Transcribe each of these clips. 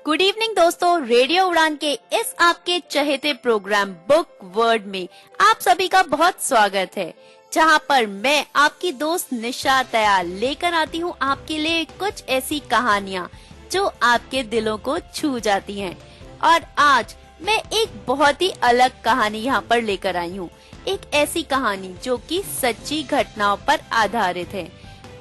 Good evening दोस्तों, radio उड़ान के इस आपके चहेते प्रोग्राम बुक वर्ड में आप सभी का बहुत स्वागत है, जहां पर मैं आपकी दोस्त निशा दयाल लेकर आती हूं आपके लिए कुछ ऐसी कहानियां जो आपके दिलों को छू जाती हैं। और आज मैं एक बहुत ही अलग कहानी यहां पर लेकर आई हूं, एक ऐसी कहानी जो कि सच्ची घटनाओं पर आधारित है।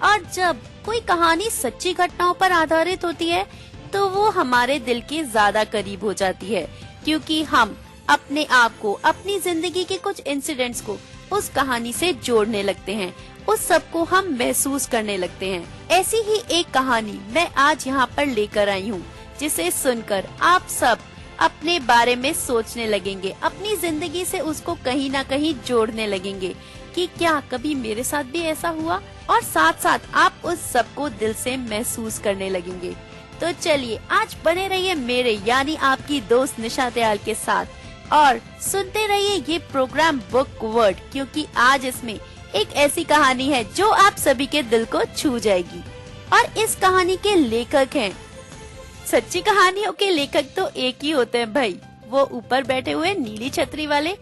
और जब कोई कहानी सच्ची घटनाओं पर आधारित होती है तो वो हमारे दिल के ज्यादा करीब हो जाती है, क्योंकि हम अपने आप को, अपनी जिंदगी के कुछ इंसिडेंट्स को उस कहानी से जोड़ने लगते हैं, उस सब को हम महसूस करने लगते हैं। ऐसी ही एक कहानी मैं आज यहाँ पर लेकर आई हूँ, जिसे सुनकर आप सब अपने बारे में सोचने लगेंगे, अपनी जिंदगी से उसको कहीं ना कहीं जोड़ने लगेंगे कि क्या कभी मेरे साथ भी ऐसा हुआ, और साथ साथ आप उस सब को दिल से महसूस करने लगेंगे। तो चलिए आज बने रहिए मेरे यानी आपकी दोस्त निशा दयाल के साथ और सुनते रहिए ये प्रोग्राम बुक वर्ड, क्योंकि आज इसमें एक ऐसी कहानी है जो आप सभी के दिल को छू जाएगी। और इस कहानी के लेखक हैं, सच्ची कहानियों के लेखक तो एक ही होते हैं भाई, वो ऊपर बैठे हुए नीली छतरी वाले,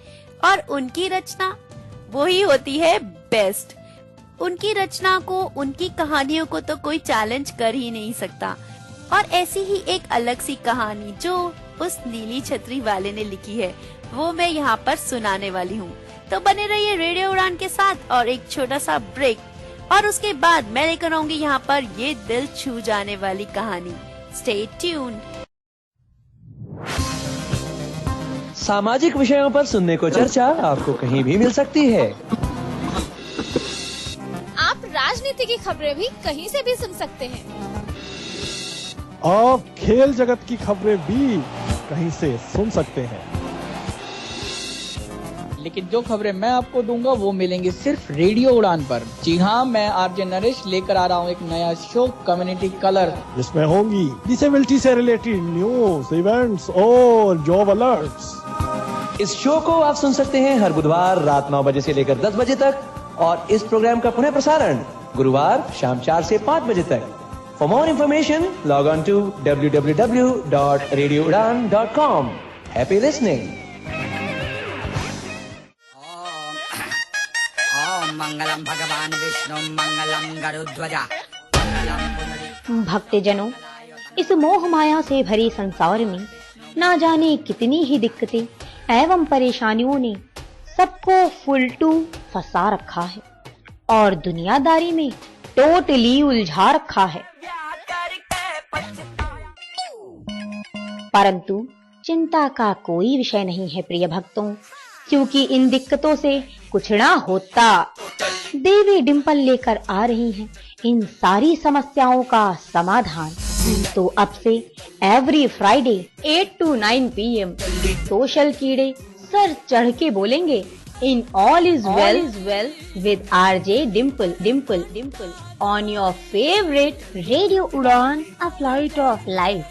और उनकी रचना वो ही होती है बेस्ट। उनकी रचना को, उनकी कहानियों को तो कोई चैलेंज कर ही नहीं सकता। और ऐसी ही एक अलग सी कहानी जो उस नीली छतरी वाले ने लिखी है, वो मैं यहाँ पर सुनाने वाली हूँ। तो बने रहिए रेडियो उड़ान के साथ और एक छोटा सा ब्रेक, और उसके बाद मैं लेकर आऊंगी यहाँ पर ये दिल छू जाने वाली कहानी। Stay tuned. सामाजिक विषयों पर सुनने को चर्चा आपको कहीं भी मिल सकती है। आप राजनीति की खबरें भी कहीं से भी सुन सकते हैं। आप खेल जगत की खबरें भी कहीं से सुन सकते हैं। लेकिन जो खबरें मैं आपको दूंगा वो मिलेंगी सिर्फ रेडियो उड़ान पर। जी हाँ, मैं आरजे नरेश लेकर आ रहा हूँ एक नया शो कम्युनिटी कलर, जिसमें होंगी डिसेबिलिटी से रिलेटेड न्यूज, इवेंट्स और जॉब अलर्ट्स। इस शो को आप सुन सकते हैं हर बुधवार रात 9 बजे से लेकर 10 बजे तक, और इस प्रोग्राम का पुनः प्रसारण गुरुवार शाम 4 से 5 बजे तक। For more information, log on to www.radioudan.com. Happy listening. ओम मंगलम भगवान विष्णु मंगलम गरुध्वजा। भक्तजनों, इस मोह माया से भरे संसार में ना जाने कितनी ही दिक्कतें एवं परेशानियों ने सबको फुलटू फंसा रखा है और दुनियादारी में टोटली उलझा रखा है। परंतु चिंता का कोई विषय नहीं है प्रिय भक्तों, क्योंकि इन दिक्कतों से कुछ ना होता। देवी डिम्पल लेकर आ रही हैं इन सारी समस्याओं का समाधान। तो अब से every Friday 8 to 9 PM social कीड़े सर चढ़ के बोलेंगे, in all is well with RJ Dimple on your favourite radio Udaan, a flight of life.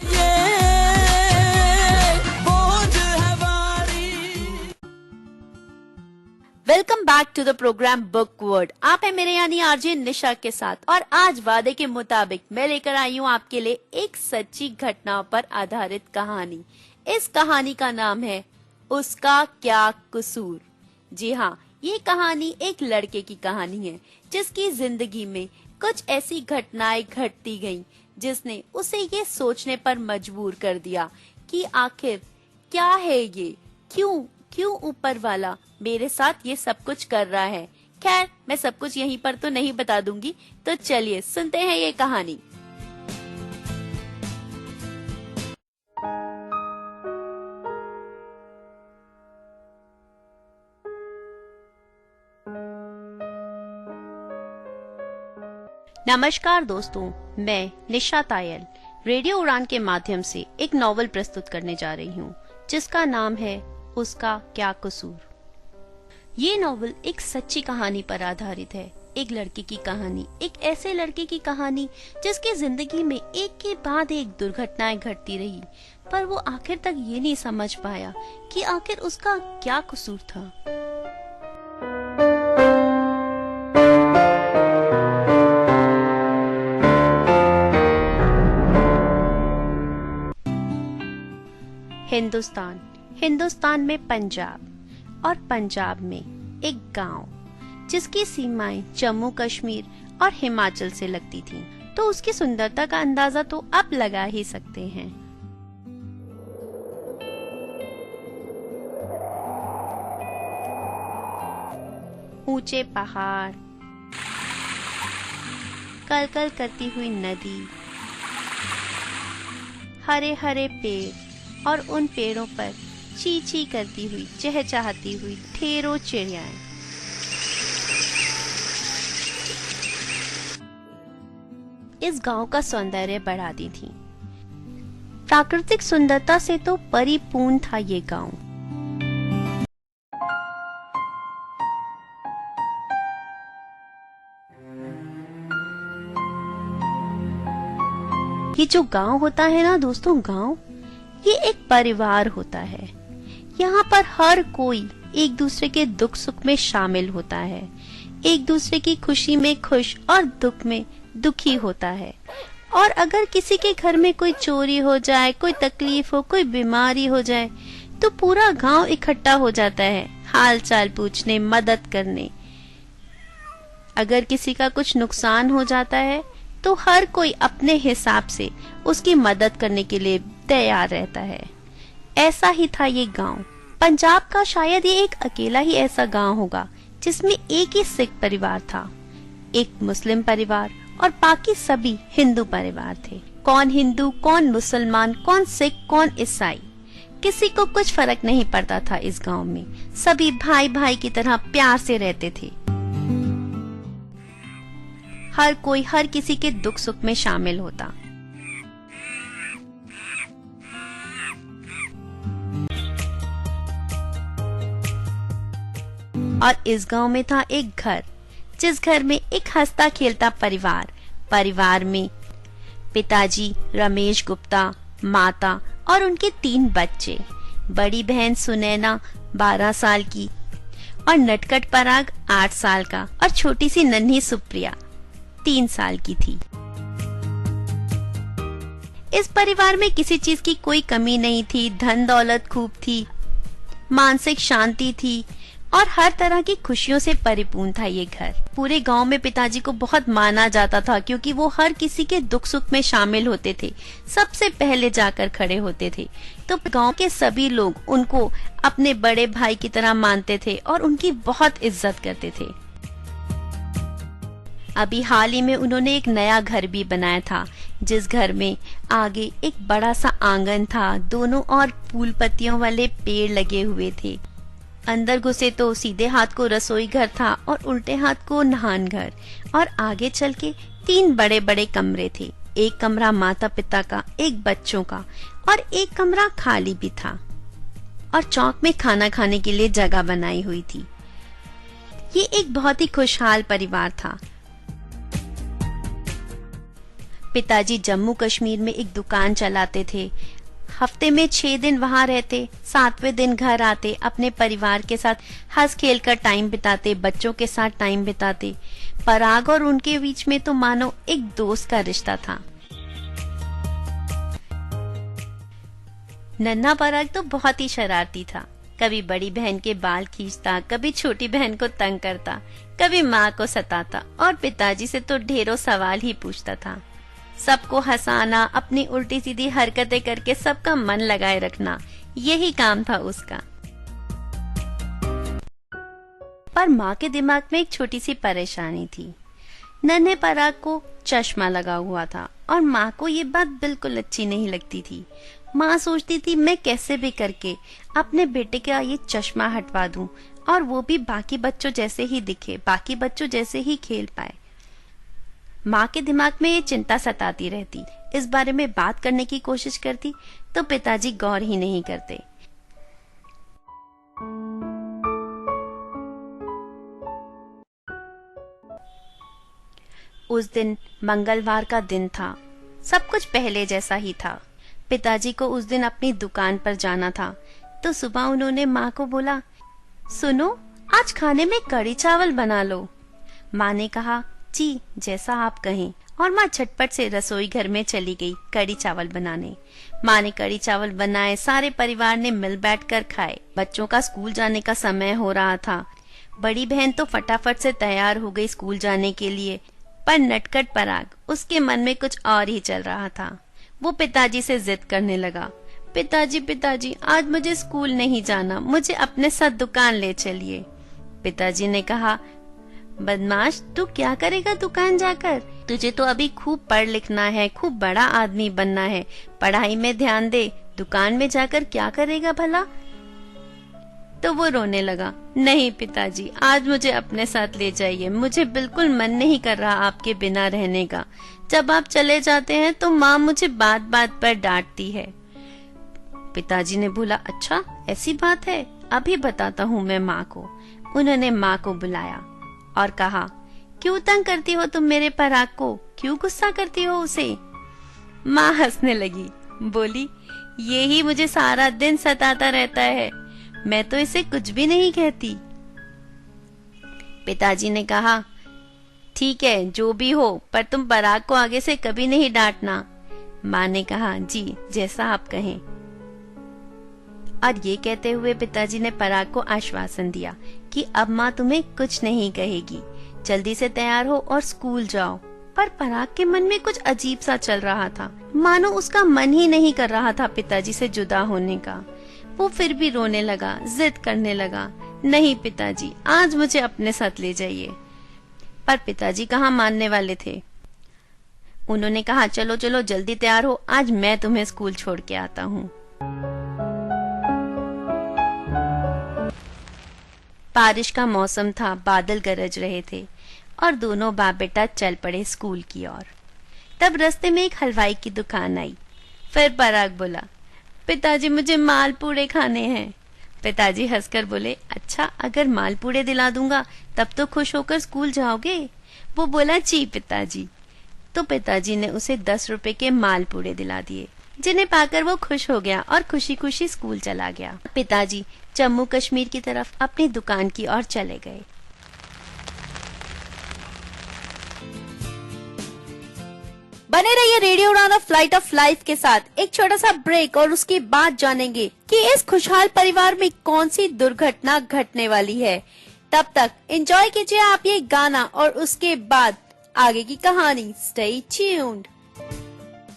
Welcome back to the programme book word. आप है मेरे यानी आरजे निशा के साथ, और आज वादे के मुताबिक मैं लेकर आई हूँ आपके लिए एक सच्ची घटनाओं पर आधारित कहानी। इस कहानी का नाम है उसका क्या कसूर। जी हाँ, ये कहानी एक लड़के की कहानी है जिसकी जिंदगी में कुछ ऐसी घटनाएं घटती गईं जिसने उसे ये सोचने पर मजबूर कर दिया कि आखिर क्या है ये, क्यों ऊपर वाला मेरे साथ ये सब कुछ कर रहा है। खैर, मैं सब कुछ यहीं पर तो नहीं बता दूंगी, तो चलिए सुनते हैं ये कहानी। नमस्कार दोस्तों, मैं निशा दयाल रेडियो उड़ान के माध्यम से एक नॉवल प्रस्तुत करने जा रही हूँ, जिसका नाम है उसका क्या कसूर। ये नॉवल एक सच्ची कहानी पर आधारित है, एक लड़के की कहानी, एक ऐसे लड़के की कहानी जिसकी जिंदगी में एक के बाद एक दुर्घटनाएं घटती रही, पर वो आखिर तक ये नहीं समझ पाया कि आखिर उसका क्या कसूर था। हिंदुस्तान, हिंदुस्तान में पंजाब और पंजाब में एक गांव जिसकी सीमाएं जम्मू कश्मीर और हिमाचल से लगती थीं, तो उसकी सुंदरता का अंदाजा तो आप लगा ही सकते हैं। ऊंचे पहाड़, कलकल करती हुई नदी, हरे हरे पेड़ और उन पेड़ों पर ची ची करती हुई चहचहाती हुई ढेरों चिड़ियाएं। इस गांव का सौंदर्य बढ़ाती थी। प्राकृतिक सुंदरता से तो परिपूर्ण था ये गांव। ये जो गांव होता है ना दोस्तों, गांव ये एक परिवार होता है। यहाँ पर हर कोई एक दूसरे के दुख सुख में शामिल होता है, एक दूसरे की खुशी में खुश और दुख में दुखी होता है। और अगर किसी के घर में कोई चोरी हो जाए, कोई तकलीफ हो, कोई बीमारी हो जाए, तो पूरा गांव इकट्ठा हो जाता है हाल चाल पूछने, मदद करने। अगर किसी का कुछ नुकसान हो जाता है तो हर कोई अपने हिसाब से उसकी मदद करने के लिए तैयार रहता है। ऐसा ही था ये गांव। पंजाब का शायद ये एक अकेला ही ऐसा गांव होगा जिसमें एक ही सिख परिवार था, एक मुस्लिम परिवार और बाकी सभी हिंदू परिवार थे। कौन हिंदू, कौन मुसलमान, कौन सिख, कौन ईसाई, किसी को कुछ फर्क नहीं पड़ता था इस गांव में। सभी भाई भाई की तरह प्यार से रहते थे। हर कोई हर किसी के दुख सुख में शामिल होता। और इस गांव में था एक घर, जिस घर में एक हंसता खेलता परिवार में पिताजी रमेश गुप्ता, माता और उनके 3 बच्चे, बड़ी बहन सुनैना 12 साल की और नटखट पराग 8 साल का और छोटी सी नन्ही सुप्रिया 3 साल की थी। इस परिवार में किसी चीज की कोई कमी नहीं थी, धन दौलत खूब थी, मानसिक शांति थी और हर तरह की खुशियों से परिपूर्ण था ये घर। पूरे गांव में पिताजी को बहुत माना जाता था क्योंकि वो हर किसी के दुख सुख में शामिल होते थे, सबसे पहले जाकर खड़े होते थे। तो गांव के सभी लोग उनको अपने बड़े भाई की तरह मानते थे और उनकी बहुत इज्जत करते थे। अभी हाल ही में उन्होंने एक नया घर भी बनाया था, जिस घर में आगे एक बड़ा सा आंगन था, दोनों ओर फूल पत्तियों वाले पेड़ लगे हुए थे। अंदर घुसे तो सीधे हाथ को रसोई घर था और उल्टे हाथ को नहान घर, और आगे चल के 3 बड़े बड़े कमरे थे। एक कमरा माता पिता का, एक बच्चों का और एक कमरा खाली भी था। और चौक में खाना खाने के लिए जगह बनाई हुई थी। ये एक बहुत ही खुशहाल परिवार था। पिताजी जम्मू कश्मीर में एक दुकान चलाते थे। हफ्ते में 6 दिन वहां रहते, 7वें दिन घर आते, अपने परिवार के साथ हंस खेल कर टाइम बिताते, बच्चों के साथ टाइम बिताते। पराग और उनके बीच में तो मानो एक दोस्त का रिश्ता था। नन्हा पराग तो बहुत ही शरारती था। कभी बड़ी बहन के बाल खींचता, कभी छोटी बहन को तंग करता, कभी माँ को सताता और पिताजी से तो ढेरों सवाल ही पूछता था। सबको हंसाना, अपनी उल्टी सीधी हरकतें करके सबका मन लगाए रखना, यही काम था उसका। पर माँ के दिमाग में एक छोटी सी परेशानी थी। नन्हे पराग को चश्मा लगा हुआ था और माँ को ये बात बिल्कुल अच्छी नहीं लगती थी। माँ सोचती थी मैं कैसे भी करके अपने बेटे का ये चश्मा हटवा दूं और वो भी बाकी बच्चों जैसे ही दिखे, बाकी बच्चों जैसे ही खेल पाए। माँ के दिमाग में ये चिंता सताती रहती। इस बारे में बात करने की कोशिश करती तो पिताजी गौर ही नहीं करते। उस दिन मंगलवार का दिन था। सब कुछ पहले जैसा ही था। पिताजी को उस दिन अपनी दुकान पर जाना था, तो सुबह उन्होंने माँ को बोला, सुनो, आज खाने में कढ़ी चावल बना लो। माँ ने कहा, जी जैसा आप कहें, और माँ झटपट से रसोई घर में चली गई कड़ी चावल बनाने। माँ ने कड़ी चावल बनाए, सारे परिवार ने मिल बैठकर खाए। बच्चों का स्कूल जाने का समय हो रहा था। बड़ी बहन तो फटाफट से तैयार हो गई स्कूल जाने के लिए, पर नटखट पराग उसके मन में कुछ और ही चल रहा था। वो पिताजी से जिद करने लगा, पिताजी पिताजी आज मुझे स्कूल नहीं जाना, मुझे अपने साथ दुकान ले चलिए। पिताजी ने कहा, बदमाश तू क्या करेगा दुकान जाकर, तुझे तो अभी खूब पढ़ लिखना है, खूब बड़ा आदमी बनना है, पढ़ाई में ध्यान दे, दुकान में जाकर क्या करेगा भला। तो वो रोने लगा, नहीं पिताजी आज मुझे अपने साथ ले जाइए, मुझे बिल्कुल मन नहीं कर रहा आपके बिना रहने का। जब आप चले जाते हैं तो माँ मुझे बात बात पर डांटती है। पिताजी ने बोला, अच्छा ऐसी बात है, अभी बताता हूँ मैं माँ को। उन्होंने माँ को बुलाया और कहा, क्यों तंग करती हो तुम मेरे पराग को, क्यों गुस्सा करती हो उसे। माँ हंसने लगी, बोली, ये ही मुझे सारा दिन सताता रहता है, मैं तो इसे कुछ भी नहीं कहती। पिताजी ने कहा, ठीक है जो भी हो, पर तुम पराग को आगे से कभी नहीं डांटना। माँ ने कहा, जी जैसा आप कहें। और ये कहते हुए पिताजी ने पराग को आश्वासन दिया कि अब माँ तुम्हें कुछ नहीं कहेगी, जल्दी से तैयार हो और स्कूल जाओ। पर पराग के मन में कुछ अजीब सा चल रहा था, मानो उसका मन ही नहीं कर रहा था पिताजी से जुदा होने का। वो फिर भी रोने लगा, जिद करने लगा, नहीं पिताजी आज मुझे अपने साथ ले जाइए। पर पिताजी कहाँ मानने वाले थे। उन्होंने कहा, चलो चलो जल्दी तैयार हो, आज मैं तुम्हें स्कूल छोड़ के आता हूँ। बारिश का मौसम था, बादल गरज रहे थे और दोनों बाप बेटा चल पड़े स्कूल की ओर। तब रास्ते में एक हलवाई की दुकान आई। फिर पराग बोला, पिताजी मुझे मालपूड़े खाने हैं। पिताजी हंसकर बोले, अच्छा अगर मालपूड़े दिला दूंगा तब तो खुश होकर स्कूल जाओगे। वो बोला, जी पिताजी। तो पिताजी ने उसे 10 रुपए के मालपूड़े दिला दिए, जिन्हें पाकर वो खुश हो गया और खुशी खुशी स्कूल चला गया। पिताजी जम्मू कश्मीर की तरफ अपनी दुकान की ओर चले गए। बने रहिए radio Udaan flight of life के साथ। एक छोटा सा ब्रेक और उसके बाद जानेंगे कि इस खुशहाल परिवार में कौन सी दुर्घटना घटने वाली है। तब तक एंजॉय कीजिए आप ये गाना और उसके बाद आगे की कहानी। Stay tuned.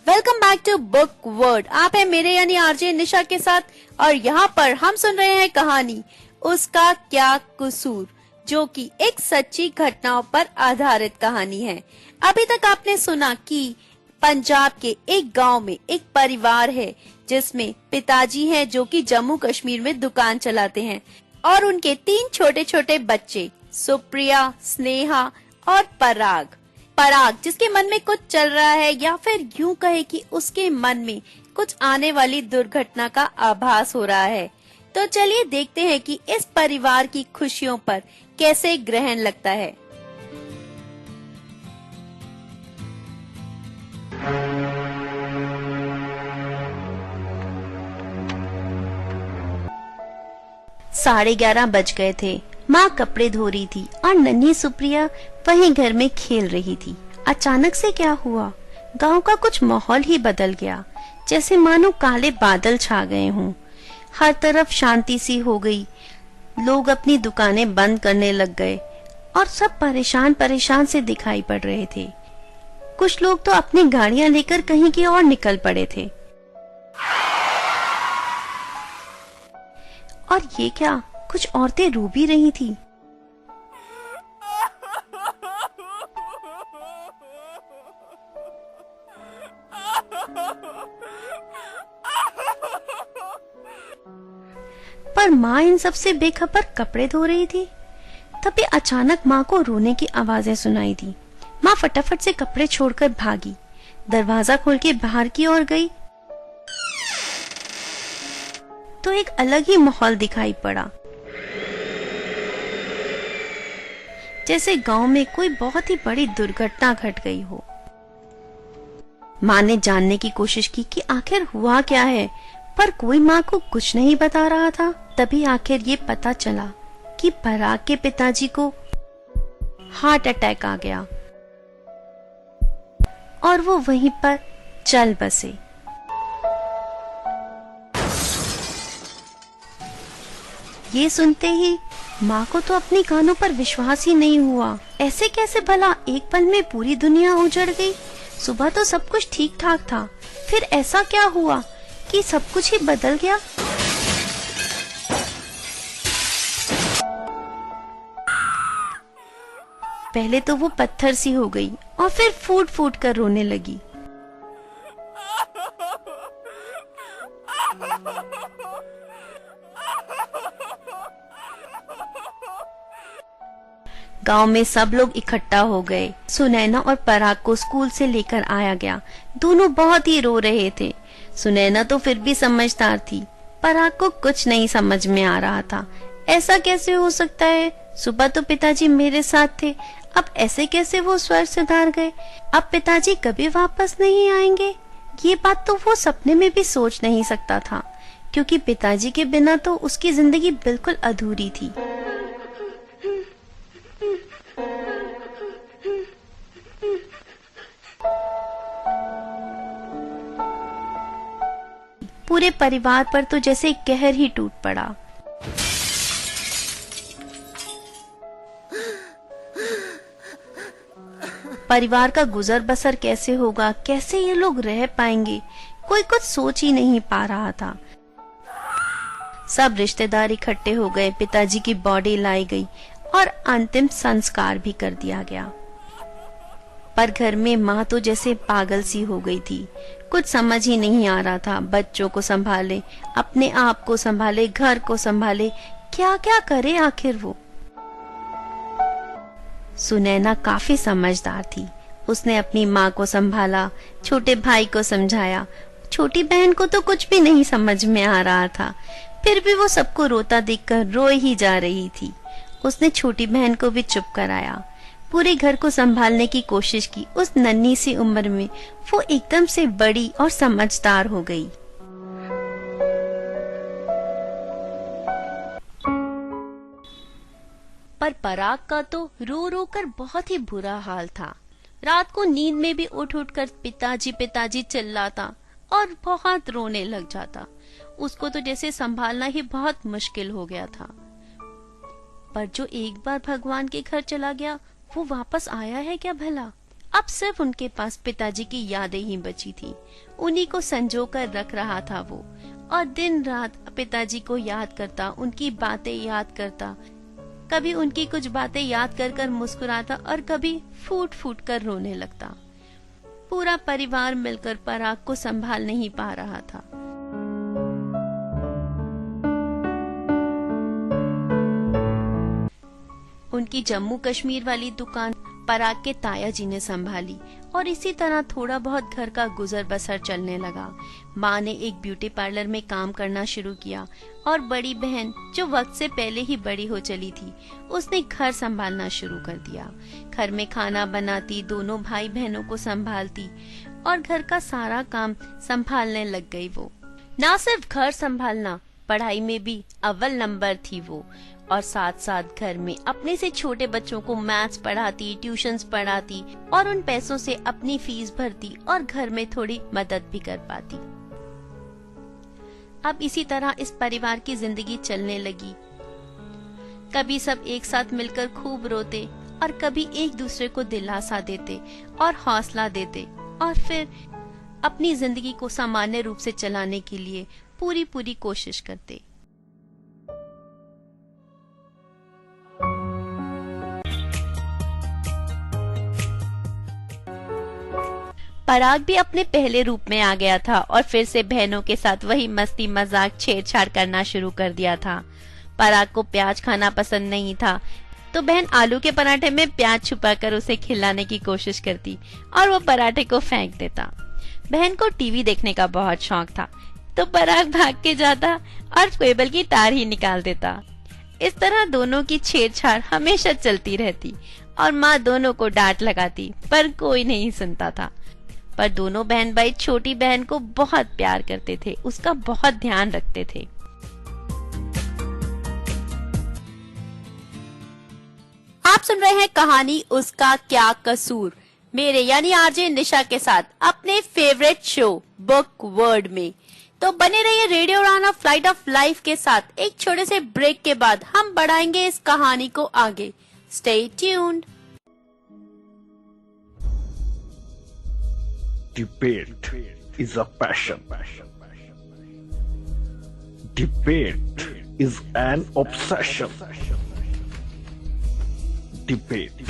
Welcome back to book word. आप है मेरे यानी आरजे निशा के साथ और यहाँ पर हम सुन रहे हैं कहानी उसका क्या कसूर, जो कि एक सच्ची घटनाओं पर आधारित कहानी है। अभी तक आपने सुना कि पंजाब के एक गांव में एक परिवार है जिसमें पिताजी हैं जो कि जम्मू कश्मीर में दुकान चलाते हैं और उनके 3 छोटे छोटे बच्चे सुप्रिया, स्नेहा और पराग। पराग जिसके मन में कुछ चल रहा है या फिर यूं कहे कि उसके मन में कुछ आने वाली दुर्घटना का आभास हो रहा है। तो चलिए देखते हैं कि इस परिवार की खुशियों पर कैसे ग्रहण लगता है। साढ़े 11 बज गए थे। माँ कपड़े धो रही थी और नन्ही सुप्रिया वहीं घर में खेल रही थी। अचानक से क्या हुआ, गांव का कुछ माहौल ही बदल गया, जैसे मानो काले बादल छा गए हों। हर तरफ शांति सी हो गई, लोग अपनी दुकानें बंद करने लग गए और सब परेशान परेशान से दिखाई पड़ रहे थे। कुछ लोग तो अपनी गाड़ियां लेकर कहीं की ओर निकल पड़े थे। और ये क्या, कुछ औरतें रो भी रही थी। पर माँ इन सब से बेखबर कपड़े धो रही थी। तभी अचानक माँ को रोने की आवाजें सुनाई दी। माँ फटाफट से कपड़े छोड़कर भागी, दरवाजा खोल के बाहर की ओर गई तो एक अलग ही माहौल दिखाई पड़ा, जैसे गांव में कोई बहुत ही बड़ी दुर्घटना घट गई हो। माँ ने जानने की कोशिश की कि आखिर हुआ क्या है, पर कोई माँ को कुछ नहीं बता रहा था। तभी आखिर ये पता चला कि पराग के पिताजी को हार्ट अटैक आ गया। और वो वहीं पर चल बसे। ये सुनते ही माँ को तो अपने कानों पर विश्वास ही नहीं हुआ। ऐसे कैसे भला एक पल में पूरी दुनिया उजड़ गई? सुबह तो सब कुछ ठीक ठाक था, फिर ऐसा क्या हुआ कि सब कुछ ही बदल गया? पहले तो वो पत्थर सी हो गई और फिर फूट फूट कर रोने लगी। गांव में सब लोग इकट्ठा हो गए। सुनैना और पराग को स्कूल से लेकर आया गया। दोनों बहुत ही रो रहे थे। सुनैना तो फिर भी समझदार थी, पराग को कुछ नहीं समझ में आ रहा था। ऐसा कैसे हो सकता है? सुबह तो पिताजी मेरे साथ थे, अब ऐसे कैसे वो स्वर सुधार गए? अब पिताजी कभी वापस नहीं आएंगे? ये बात तो वो सपने में भी सोच नहीं सकता था, क्योंकि पिताजी के बिना तो उसकी जिंदगी बिल्कुल अधूरी थी। पूरे परिवार पर तो जैसे कहर ही टूट पड़ा। परिवार का गुजर बसर कैसे होगा, कैसे ये लोग रह पाएंगे, कोई कुछ सोच ही नहीं पा रहा था। सब रिश्तेदार इकट्ठे हो गए, पिताजी की बॉडी लाई गई और अंतिम संस्कार भी कर दिया गया। पर घर में माँ तो जैसे पागल सी हो गई थी। कुछ समझ ही नहीं आ रहा था। बच्चों को संभाले, अपने आप को संभाले, घर को संभाले, क्या क्या करे आखिर वो। सुनैना काफी समझदार थी। उसने अपनी माँ को संभाला, छोटे भाई को समझाया। छोटी बहन को तो कुछ भी नहीं समझ में आ रहा था, फिर भी वो सबको रोता देखकर रोए ही जा रही थी। उसने छोटी बहन को भी चुप कराया। पूरे घर को संभालने की कोशिश की। उस नन्ही सी उम्र में वो एकदम से बड़ी और समझदार हो गई। पर पराग का तो रो रो कर बहुत ही बुरा हाल था। रात को नींद में भी उठ उठ कर पिताजी पिताजी चिल्लाता और बहुत रोने लग जाता। उसको तो जैसे संभालना ही बहुत मुश्किल हो गया था। पर जो एक बार भगवान के घर चला गया, वो वापस आया है क्या भला? अब सिर्फ उनके पास पिताजी की यादें ही बची थी। उन्हीं को संजो कर रख रहा था वो, और दिन रात पिताजी को याद करता, उनकी बातें याद करता। कभी उनकी कुछ बातें याद कर कर मुस्कुराता और कभी फूट फूट कर रोने लगता। पूरा परिवार मिलकर पराग को संभाल नहीं पा रहा था। उनकी जम्मू कश्मीर वाली दुकान पराग के ताया जी ने संभाली और इसी तरह थोड़ा बहुत घर का गुजर बसर चलने लगा। माँ ने एक ब्यूटी पार्लर में काम करना शुरू किया और बड़ी बहन, जो वक्त से पहले ही बड़ी हो चली थी, उसने घर संभालना शुरू कर दिया। घर में खाना बनाती, दोनों भाई बहनों को संभालती और घर का सारा काम संभालने लग गई वो। ना सिर्फ घर संभालना, पढ़ाई में भी अव्वल नंबर थी वो, और साथ साथ घर में अपने से छोटे बच्चों को मैथ्स पढ़ाती, ट्यूशंस पढ़ाती और उन पैसों से अपनी फीस भरती और घर में थोड़ी मदद भी कर पाती। अब इसी तरह इस परिवार की जिंदगी चलने लगी। कभी सब एक साथ मिलकर खूब रोते और कभी एक दूसरे को दिलासा देते और हौसला देते और फिर अपनी जिंदगी को सामान्य रूप से चलाने के लिए पूरी कोशिश करते। पराग भी अपने पहले रूप में आ गया था और फिर से बहनों के साथ वही मस्ती मजाक छेड़छाड़ करना शुरू कर दिया था। पराग को प्याज खाना पसंद नहीं था, तो बहन आलू के पराठे में प्याज छुपाकर उसे खिलाने की कोशिश करती और वो पराठे को फेंक देता। बहन को टीवी देखने का बहुत शौक था, तो पराग भाग के जाता और केबल की तार ही निकाल देता। इस तरह दोनों की छेड़छाड़ हमेशा चलती रहती और माँ दोनों को डांट लगाती, पर कोई नहीं सुनता था। पर दोनों बहन भाई छोटी बहन को बहुत प्यार करते थे, उसका बहुत ध्यान रखते थे। आप सुन रहे हैं कहानी उसका क्या कसूर। मेरे यानी आरजे निशा के साथ अपने फेवरेट शो बुक वर्ड में। तो बने रहिए radio Udaan flight of life के साथ। एक छोटे से ब्रेक के बाद हम बढ़ाएंगे इस कहानी को आगे। Stay tuned. Debate is a passion. Debate is an obsession. Debate.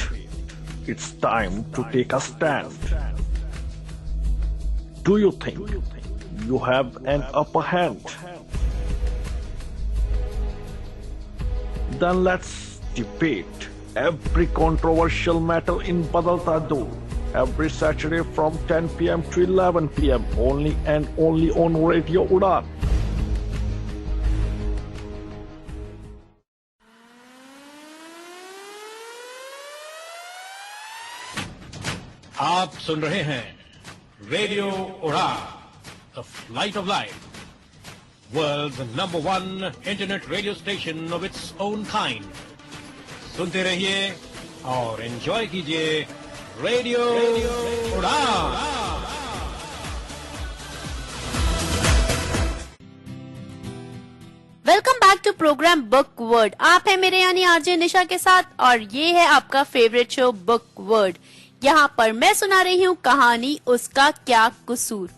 It's time to take a stand. Do you think you have an upper hand? Then let's debate every controversial matter in Badalta Do. Every Saturday from 10 p.m. to 11 p.m. only and only on Radio Udan. आप सुन रहे हैं radio Udaan, the flight of life, world's number 1 internet radio station of its own kind. सुनते रहिए और enjoy कीजिए radio Udaan. Welcome back to programme book word. आप है मेरे यानी आरजे निशा के साथ और ये है आपका फेवरेट शो बुक वर्ड। यहाँ पर मैं सुना रही हूँ कहानी उसका क्या कसूर,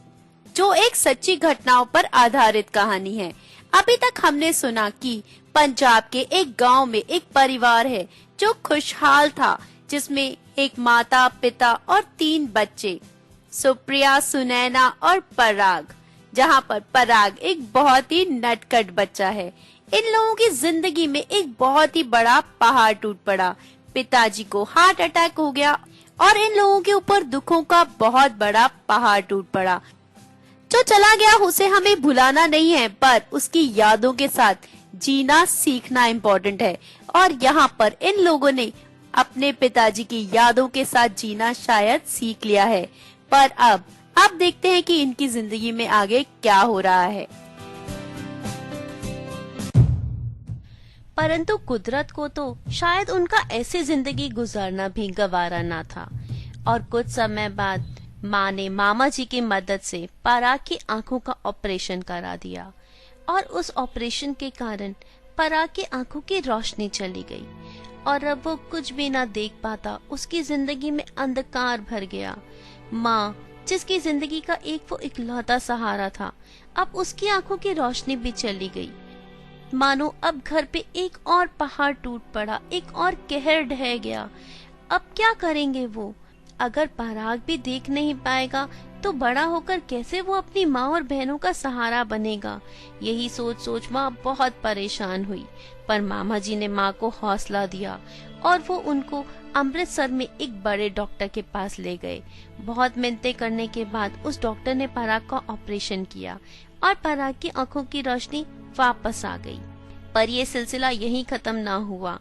जो एक सच्ची घटनाओं पर आधारित कहानी है। अभी तक हमने सुना कि पंजाब के एक गांव में एक परिवार है जो खुशहाल था, जिसमें एक माता, पिता और 3 बच्चे, सुप्रिया, सुनैना और पराग। जहाँ पर पराग एक बहुत ही नटखट बच्चा है। इन लोगों की जिंदगी में एक बहुत ही बड़ा पहाड़ टूट पड़ा। पिताजी को हार्ट अटैक हो गया और इन लोगों के ऊपर दुखों का बहुत बड़ा पहाड़ टूट पड़ा। जो चला गया उसे हमें भुलाना नहीं है, पर उसकी यादों के साथ जीना सीखना इम्पोर्टेंट है। और यहाँ पर इन लोगों ने अपने पिताजी की यादों के साथ जीना शायद सीख लिया है। पर अब देखते हैं कि इनकी जिंदगी में आगे क्या हो रहा है। परंतु कुदरत को तो शायद उनका ऐसी जिंदगी गुजारना भी गवारा ना था। और कुछ समय बाद माँ ने मामा जी की मदद से पराग की आंखों का ऑपरेशन करा दिया और उस ऑपरेशन के कारण पराग की आंखों की रोशनी चली गई और अब वो कुछ भी ना देख पाता। उसकी जिंदगी में अंधकार भर गया। माँ, जिसकी जिंदगी का वो इकलौता सहारा था, अब उसकी आंखों की रोशनी भी चली गई। मानो अब घर पे एक और पहाड़ टूट पड़ा, एक और कहर ढह गया। अब क्या करेंगे वो? अगर पराग भी देख नहीं पाएगा तो बड़ा होकर कैसे वो अपनी माँ और बहनों का सहारा बनेगा? यही सोच सोच माँ बहुत परेशान हुई। पर मामा जी ने माँ को हौसला दिया और वो उनको अमृतसर में एक बड़े डॉक्टर के पास ले गए। बहुत मिन्नतें करने के बाद उस डॉक्टर ने पराग का ऑपरेशन किया और पराग की आंखों की रोशनी वापस आ गई। पर ये सिलसिला यहीं खत्म ना हुआ।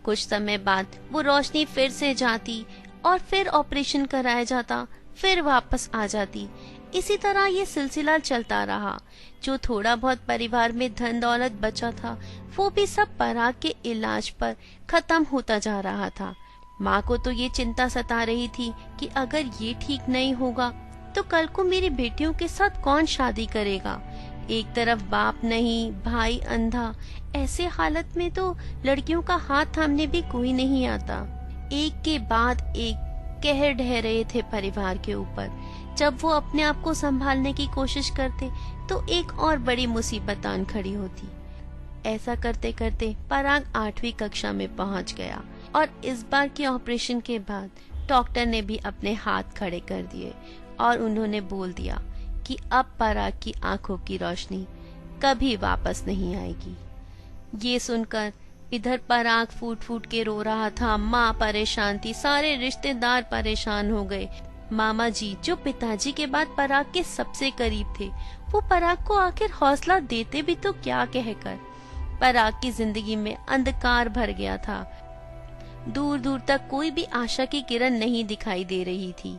कुछ समय बाद वो रोशनी फिर से जाती और फिर ऑपरेशन कराया जाता, फिर वापस आ जाती। इसी तरह ये सिलसिला चलता रहा। जो थोड़ा बहुत परिवार में धन दौलत बचा था वो भी सब पराग के इलाज पर खत्म होता जा रहा था। माँ को तो ये चिंता सता रही थी कि अगर ये ठीक नहीं होगा तो कल को मेरी बेटियों के साथ कौन शादी करेगा? एक तरफ बाप नहीं, भाई अंधा, ऐसे हालत में तो लड़कियों का हाथ थामने भी कोई नहीं आता। एक के बाद एक कहर ढह रहे थे परिवार के ऊपर। जब वो अपने आप को संभालने की कोशिश करते तो एक और बड़ी मुसीबत आन खड़ी होती। ऐसा करते करते पराग 8वीं कक्षा में पहुंच गया और इस बार के ऑपरेशन के बाद डॉक्टर ने भी अपने हाथ खड़े कर दिए और उन्होंने बोल दिया कि अब पराग की आंखों की रोशनी कभी वापस नहीं आएगी। ये सुनकर इधर पराग फूट फूट के रो रहा था, माँ परेशान थी, सारे रिश्तेदार परेशान हो गए। मामा जी, जो पिताजी के बाद पराग के सबसे करीब थे, वो पराग को आखिर हौसला देते भी तो क्या कहकर। पराग की जिंदगी में अंधकार भर गया था। दूर दूर तक कोई भी आशा की किरण नहीं दिखाई दे रही थी।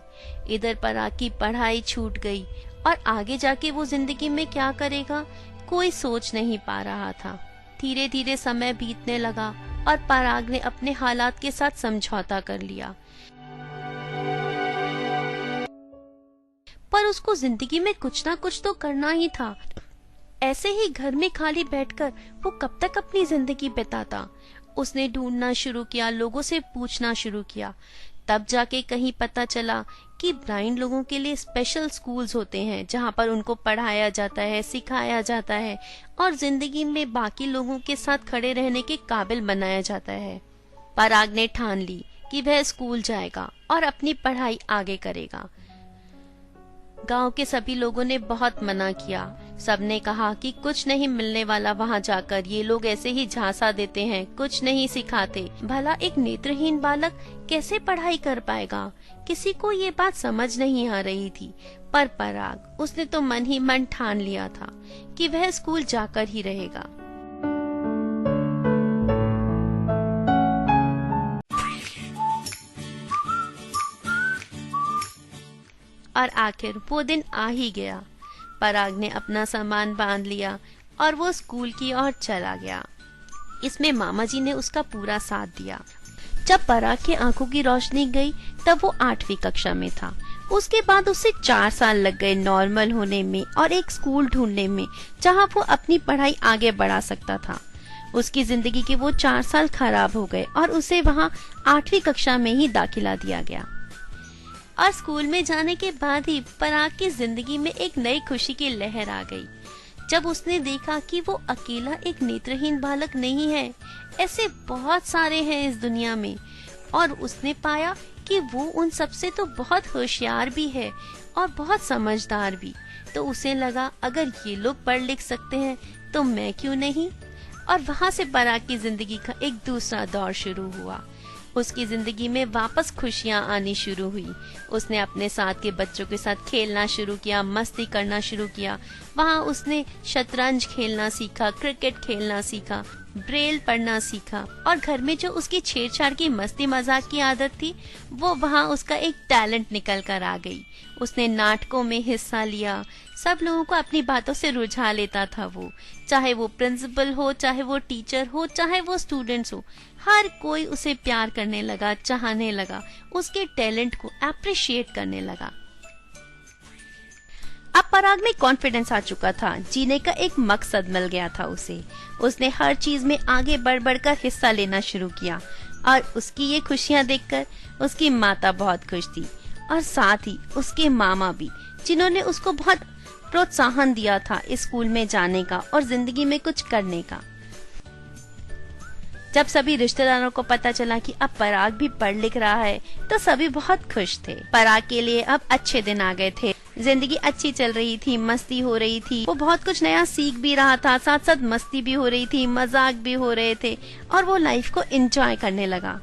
इधर पराग की पढ़ाई छूट गई और आगे जाके वो जिंदगी में क्या करेगा कोई सोच नहीं पा रहा था। धीरे धीरे समय बीतने लगा और पराग ने अपने हालात के साथ समझौता कर लिया। पर उसको जिंदगी में कुछ ना कुछ तो करना ही था। ऐसे ही घर में खाली बैठकर वो कब तक अपनी जिंदगी बिताता। उसने ढूंढना शुरू किया, लोगों से पूछना शुरू किया। तब जाके कहीं पता चला कि ब्लाइंड लोगों के लिए स्पेशल स्कूल्स होते हैं जहाँ पर उनको पढ़ाया जाता है, सिखाया जाता है और जिंदगी में बाकी लोगों के साथ खड़े रहने के काबिल बनाया जाता है। पराग ने ठान ली कि वह स्कूल जाएगा और अपनी पढ़ाई आगे करेगा। गांव के सभी लोगों ने बहुत मना किया। सबने कहा कि कुछ नहीं मिलने वाला वहां जाकर, ये लोग ऐसे ही झांसा देते हैं, कुछ नहीं सिखाते। भला एक नेत्रहीन बालक कैसे पढ़ाई कर पाएगा? किसी को ये बात समझ नहीं आ रही थी। पर पराग, उसने तो मन ही मन ठान लिया था कि वह स्कूल जाकर ही रहेगा। और आखिर वो दिन आ ही गया। पराग ने अपना सामान बांध लिया और वो स्कूल की ओर चला गया। इसमें मामा जी ने उसका पूरा साथ दिया। जब पराग की आंखों की रोशनी गई तब वो 8वीं कक्षा में था। उसके बाद उसे 4 साल लग गए नॉर्मल होने में और एक स्कूल ढूंढने में जहाँ वो अपनी पढ़ाई आगे बढ़ा सकता था। उसकी जिंदगी के वो 4 साल खराब हो गए और उसे वहाँ 8वीं कक्षा में ही दाखिला दिया गया। और स्कूल में जाने के बाद ही पराग की जिंदगी में एक नई खुशी की लहर आ गई। जब उसने देखा कि वो अकेला एक नेत्रहीन बालक नहीं है, ऐसे बहुत सारे हैं इस दुनिया में। और उसने पाया कि वो उन सबसे तो बहुत होशियार भी है और बहुत समझदार भी। तो उसे लगा अगर ये लोग पढ़ लिख सकते हैं तो मैं क्यों नहीं। और वहाँ से पराग की जिंदगी का एक दूसरा दौर शुरू हुआ। उसकी जिंदगी में वापस खुशियां आनी शुरू हुई। उसने अपने साथ के बच्चों के साथ खेलना शुरू किया, मस्ती करना शुरू किया। वहाँ उसने शतरंज खेलना सीखा, क्रिकेट खेलना सीखा, ब्रेल पढ़ना सीखा। और घर में जो उसकी छेड़छाड़ की मस्ती मजाक की आदत थी, वो वहाँ उसका एक टैलेंट निकल कर आ गई। उसने नाटकों में हिस्सा लिया। सब लोगों को अपनी बातों से रुझा लेता था वो, चाहे वो प्रिंसिपल हो, चाहे वो टीचर हो, चाहे वो स्टूडेंट्स हो। हर कोई उसे प्यार करने लगा, चाहने लगा, उसके टैलेंट को अप्रिशिएट करने लगा। अब पराग में कॉन्फिडेंस आ चुका था, जीने का एक मकसद मिल गया था उसे। उसने हर चीज में आगे बढ़ बढ़कर हिस्सा लेना शुरू किया और उसकी ये खुशियां देखकर उसकी माता बहुत खुश थी और साथ ही उसके मामा भी, जिन्होंने उसको बहुत प्रोत्साहन दिया था इस स्कूल में जाने का और जिंदगी में कुछ करने का। जब सभी रिश्तेदारों को पता चला कि अब पराग भी पढ़ लिख रहा है तो सभी बहुत खुश थे। पराग के लिए अब अच्छे दिन आ गए थे। जिंदगी अच्छी चल रही थी, मस्ती हो रही थी, वो बहुत कुछ नया सीख भी रहा था, साथ साथ मस्ती भी हो रही थी, मजाक भी हो रहे थे और वो लाइफ को एंजॉय करने लगा।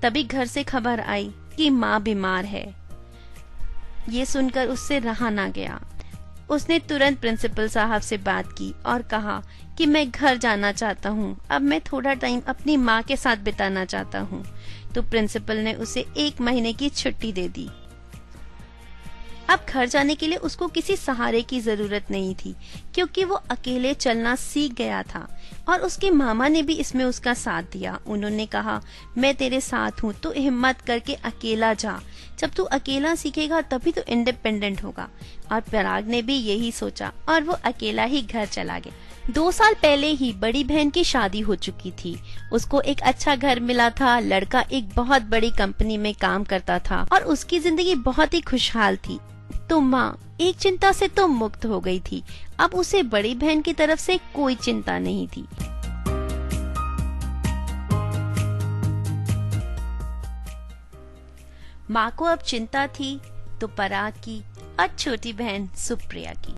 तभी घर से खबर आई कि माँ बीमार है। ये सुनकर उससे रहा ना गया। उसने तुरंत प्रिंसिपल साहब से बात की और कहा कि मैं घर जाना चाहता हूँ, अब मैं थोड़ा टाइम अपनी माँ के साथ बिताना चाहता हूँ। तो प्रिंसिपल ने उसे 1 महीने की छुट्टी दे दी। अब घर जाने के लिए उसको किसी सहारे की जरूरत नहीं थी, क्योंकि वो अकेले चलना सीख गया था और उसके मामा ने भी इसमें उसका साथ दिया। उन्होंने कहा, मैं तेरे साथ हूँ, तो हिम्मत करके अकेला जा। जब तू अकेला सीखेगा तभी तो इंडिपेंडेंट होगा। और पराग ने भी यही सोचा और वो अकेला ही घर चला गया। 2 साल पहले ही बड़ी बहन की शादी हो चुकी थी। उसको एक अच्छा घर मिला था। लड़का एक बहुत बड़ी कंपनी में काम करता था और उसकी जिंदगी बहुत ही खुशहाल थी। तो माँ एक चिंता से तो मुक्त हो गई थी। अब उसे बड़ी बहन की तरफ से कोई चिंता नहीं थी। माँ को अब चिंता थी तो पराग की और छोटी बहन सुप्रिया की।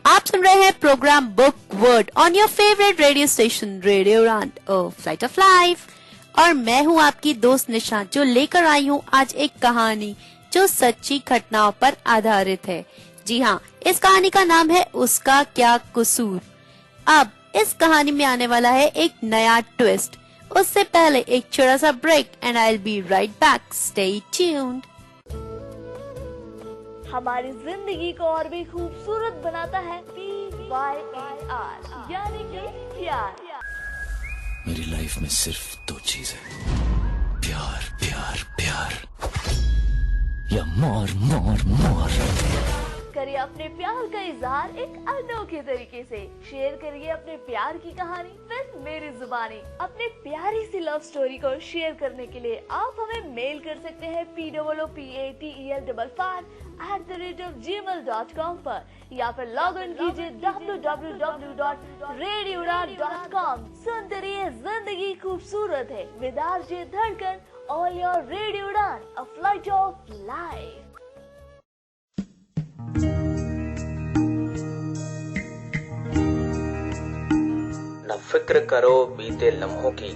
आप सुन रहे हैं programme book word on your favourite radio station radio Udaan flight of life. और मैं हूँ आपकी दोस्त निशा, जो लेकर आई हूँ आज एक कहानी जो सच्ची घटनाओं पर आधारित है। जी हाँ, इस कहानी का नाम है उसका क्या कसूर। अब इस कहानी में आने वाला है एक नया ट्विस्ट। उससे पहले एक छोटा सा break and I will be right back. Stay tuned. हमारी जिंदगी को और भी खूबसूरत बनाता है PYR यानी कि प्यार। मेरी लाइफ में सिर्फ दो चीज है, प्यार प्यार प्यार या मोर मोर मोर। करिए अपने प्यार का इजहार एक अनोखे तरीके से। शेयर करिए अपने प्यार की कहानी विद मेरी जुबानी। अपने प्यारी सी लव स्टोरी को शेयर करने के लिए आप हमें मेल कर सकते हैं POOPATEL55@gmail.com पर, या फिर लॉग इन कीजिए www.radioudan.com। सुनते रहिए जिंदगी खूबसूरत है विद RJ धड़कन on your radio Udaan, a flight of life. न फिक्र करो बीते लम्हों की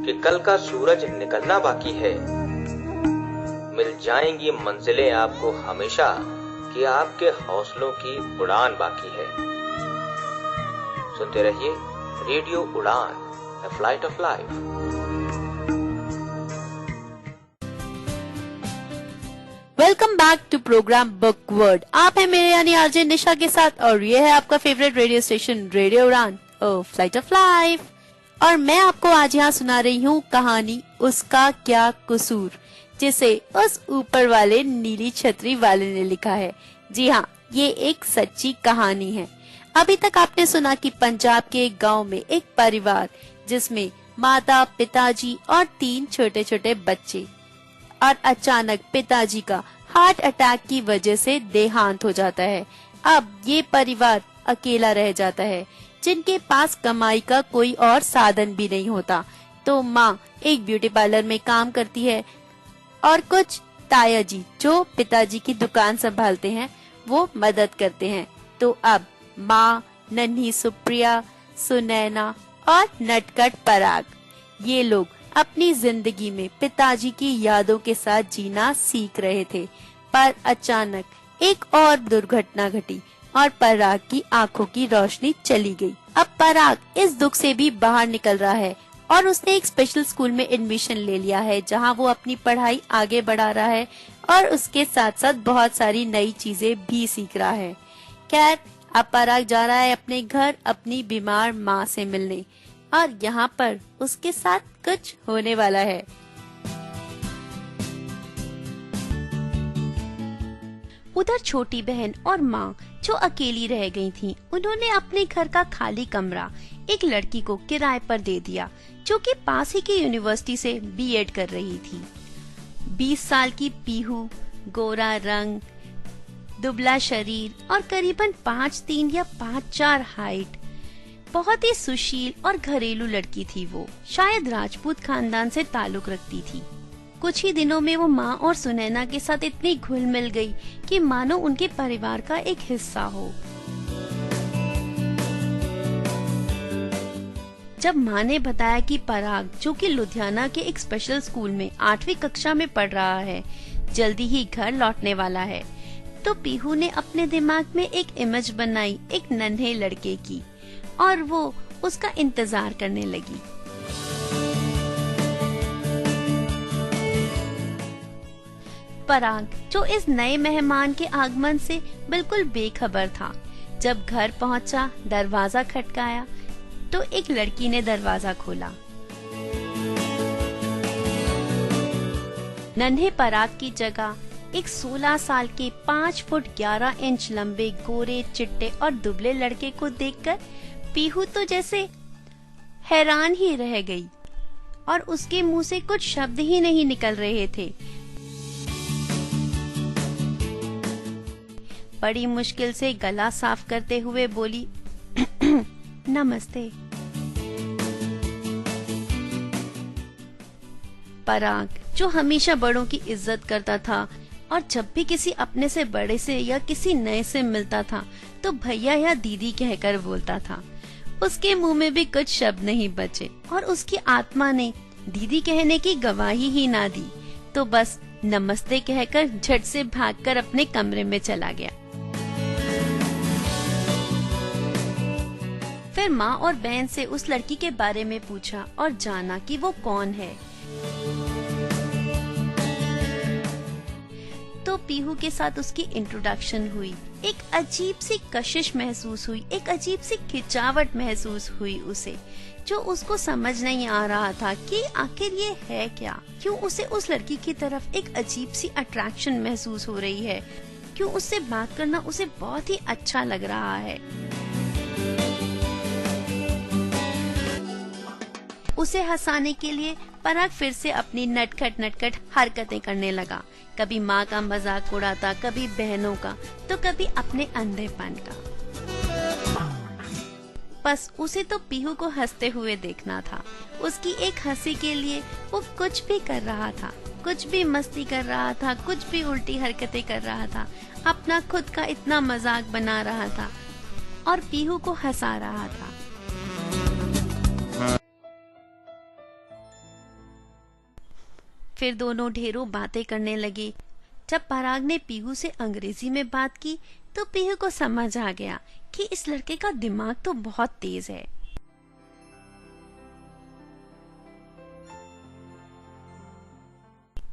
कि कल का सूरज निकलना बाकी है। मिल जाएंगी मंजिलें आपको हमेशा कि आपके हौसलों की उड़ान बाकी है। सुनते रहिए radio Udaan, the flight of life. Welcome back to programme book word. आप हैं मेरे यानी आरजे निशा के साथ और ये है आपका favourite radio station radio Udaan, flight of life. और मैं आपको आज यहाँ सुना रही हूँ कहानी उसका क्या कसूर, जिसे उस ऊपर वाले नीली छतरी वाले ने लिखा है। जी हाँ, ये एक सच्ची कहानी है। अभी तक आपने सुना कि पंजाब के एक गांव में एक परिवार जिसमें माता, पिताजी और 3 छोटे छोटे बच्चे, और अचानक पिताजी का हार्ट अटैक की वजह से देहांत हो जाता है। अब ये परिवार अकेला रह जाता है, जिनके पास कमाई का कोई और साधन भी नहीं होता। तो माँ एक ब्यूटी पार्लर में काम करती है और कुछ ताया जी जो पिताजी की दुकान संभालते हैं वो मदद करते हैं। तो अब माँ, नन्ही सुप्रिया, सुनैना और नटखट पराग, ये लोग अपनी जिंदगी में पिताजी की यादों के साथ जीना सीख रहे थे। पर अचानक एक और दुर्घटना घटी और पराग की आंखों की रोशनी चली गई। अब पराग इस दुख से भी बाहर निकल रहा है और उसने एक स्पेशल स्कूल में एडमिशन ले लिया है, जहां वो अपनी पढ़ाई आगे बढ़ा रहा है और उसके साथ साथ बहुत सारी नई चीजें भी सीख रहा है। खैर, अब पराग जा रहा है अपने घर अपनी बीमार माँ से मिलने, और यहाँ पर उसके साथ कुछ होने वाला है। उधर छोटी बहन और माँ जो अकेली रह गई थीं, उन्होंने अपने घर का खाली कमरा एक लड़की को किराए पर दे दिया, जो कि पास ही की यूनिवर्सिटी से बीएड कर रही थी। 20 साल की पीहू, गोरा रंग, दुबला शरीर और करीबन 5'3" या 5'4" हाइट, बहुत ही सुशील और घरेलू लड़की थी। वो शायद राजपूत खानदान से ताल्लुक रखती थी। कुछ ही दिनों में वो माँ और सुनैना के साथ इतनी घुल मिल गई कि मानो उनके परिवार का एक हिस्सा हो। जब माँ ने बताया कि पराग, जो कि लुधियाना के एक स्पेशल स्कूल में 8वीं कक्षा में पढ़ रहा है, जल्दी ही घर लौटने वाला है, तो पीहू ने अपने दिमाग में एक इमेज बनाई एक नन्हे लड़के की, और वो उसका इंतजार करने लगी। पराग, जो इस नए मेहमान के आगमन से बिल्कुल बेखबर था, जब घर पहुंचा, दरवाजा खटकाया तो एक लड़की ने दरवाजा खोला। नन्हे पराग की जगह एक 16 साल के 5 फुट 11 इंच लंबे, गोरे, चिट्टे और दुबले लड़के को देखकर पीहू तो जैसे हैरान ही रह गई और उसके मुंह से कुछ शब्द ही नहीं निकल रहे थे। बड़ी मुश्किल से गला साफ करते हुए बोली, नमस्ते। पराग, जो हमेशा बड़ों की इज्जत करता था और जब भी किसी अपने से बड़े से या किसी नए से मिलता था तो भैया या दीदी कहकर बोलता था, उसके मुंह में भी कुछ शब्द नहीं बचे और उसकी आत्मा ने दीदी कहने की गवाही ही ना दी, तो बस नमस्ते कहकर झट से भागकर अपने कमरे में चला गया। फिर माँ और बहन से उस लड़की के बारे में पूछा और जाना कि वो कौन है। तो पीहू के साथ उसकी इंट्रोडक्शन हुई। एक अजीब सी कशिश महसूस हुई, एक अजीब सी खिंचावट महसूस हुई उसे, जो उसको समझ नहीं आ रहा था कि आखिर ये है क्या। क्यों उसे उस लड़की की तरफ एक अजीब सी अट्रैक्शन महसूस हो रही है, क्यों उससे बात करना उसे बहुत ही अच्छा लग रहा है। उसे हंसाने के लिए पराग फिर से अपनी नटखट हरकतें करने लगा। कभी माँ का मजाक उड़ाता, कभी बहनों का, तो कभी अपने अंधेपन का। बस उसे तो पीहू को हंसते हुए देखना था। उसकी एक हंसी के लिए वो कुछ भी कर रहा था, कुछ भी मस्ती कर रहा था, कुछ भी उल्टी हरकतें कर रहा था, अपना खुद का इतना मजाक बना रहा था और पीहू को हंसा रहा था। फिर दोनों ढेरों बातें करने लगे। जब पराग ने पीहू से अंग्रेजी में बात की तो पीहू को समझ आ गया कि इस लड़के का दिमाग तो बहुत तेज है।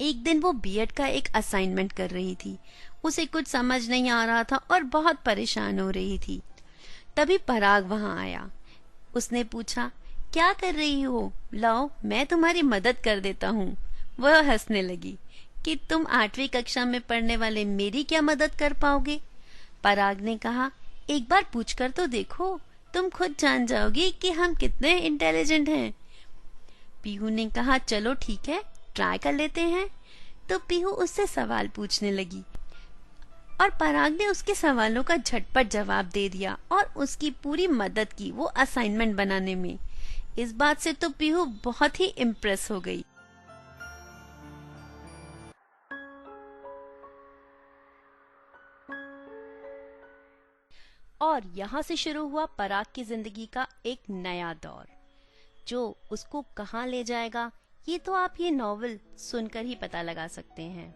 एक दिन वो बीएड का एक असाइनमेंट कर रही थी। उसे कुछ समझ नहीं आ रहा था और बहुत परेशान हो रही थी। तभी पराग वहां आया। उसने पूछा, क्या कर रही हो? लाओ मैं तुम्हारी मदद कर देता हूँ। वह हंसने लगी कि तुम 8वीं कक्षा में पढ़ने वाले मेरी क्या मदद कर पाओगे? पराग ने कहा, एक बार पूछकर तो देखो, तुम खुद जान जाओगी कि हम कितने इंटेलिजेंट हैं। पीहू ने कहा, चलो ठीक है, ट्राई कर लेते हैं। तो पीहू उससे सवाल पूछने लगी और पराग ने उसके सवालों का झटपट जवाब दे दिया और उसकी पूरी मदद की वो असाइनमेंट बनाने में। इस बात से तो पीहू बहुत ही इम्प्रेस हो गई। और यहाँ से शुरू हुआ पराग की जिंदगी का एक नया दौर, जो उसको कहाँ ले जाएगा ये तो आप ये नॉवेल सुनकर ही पता लगा सकते हैं।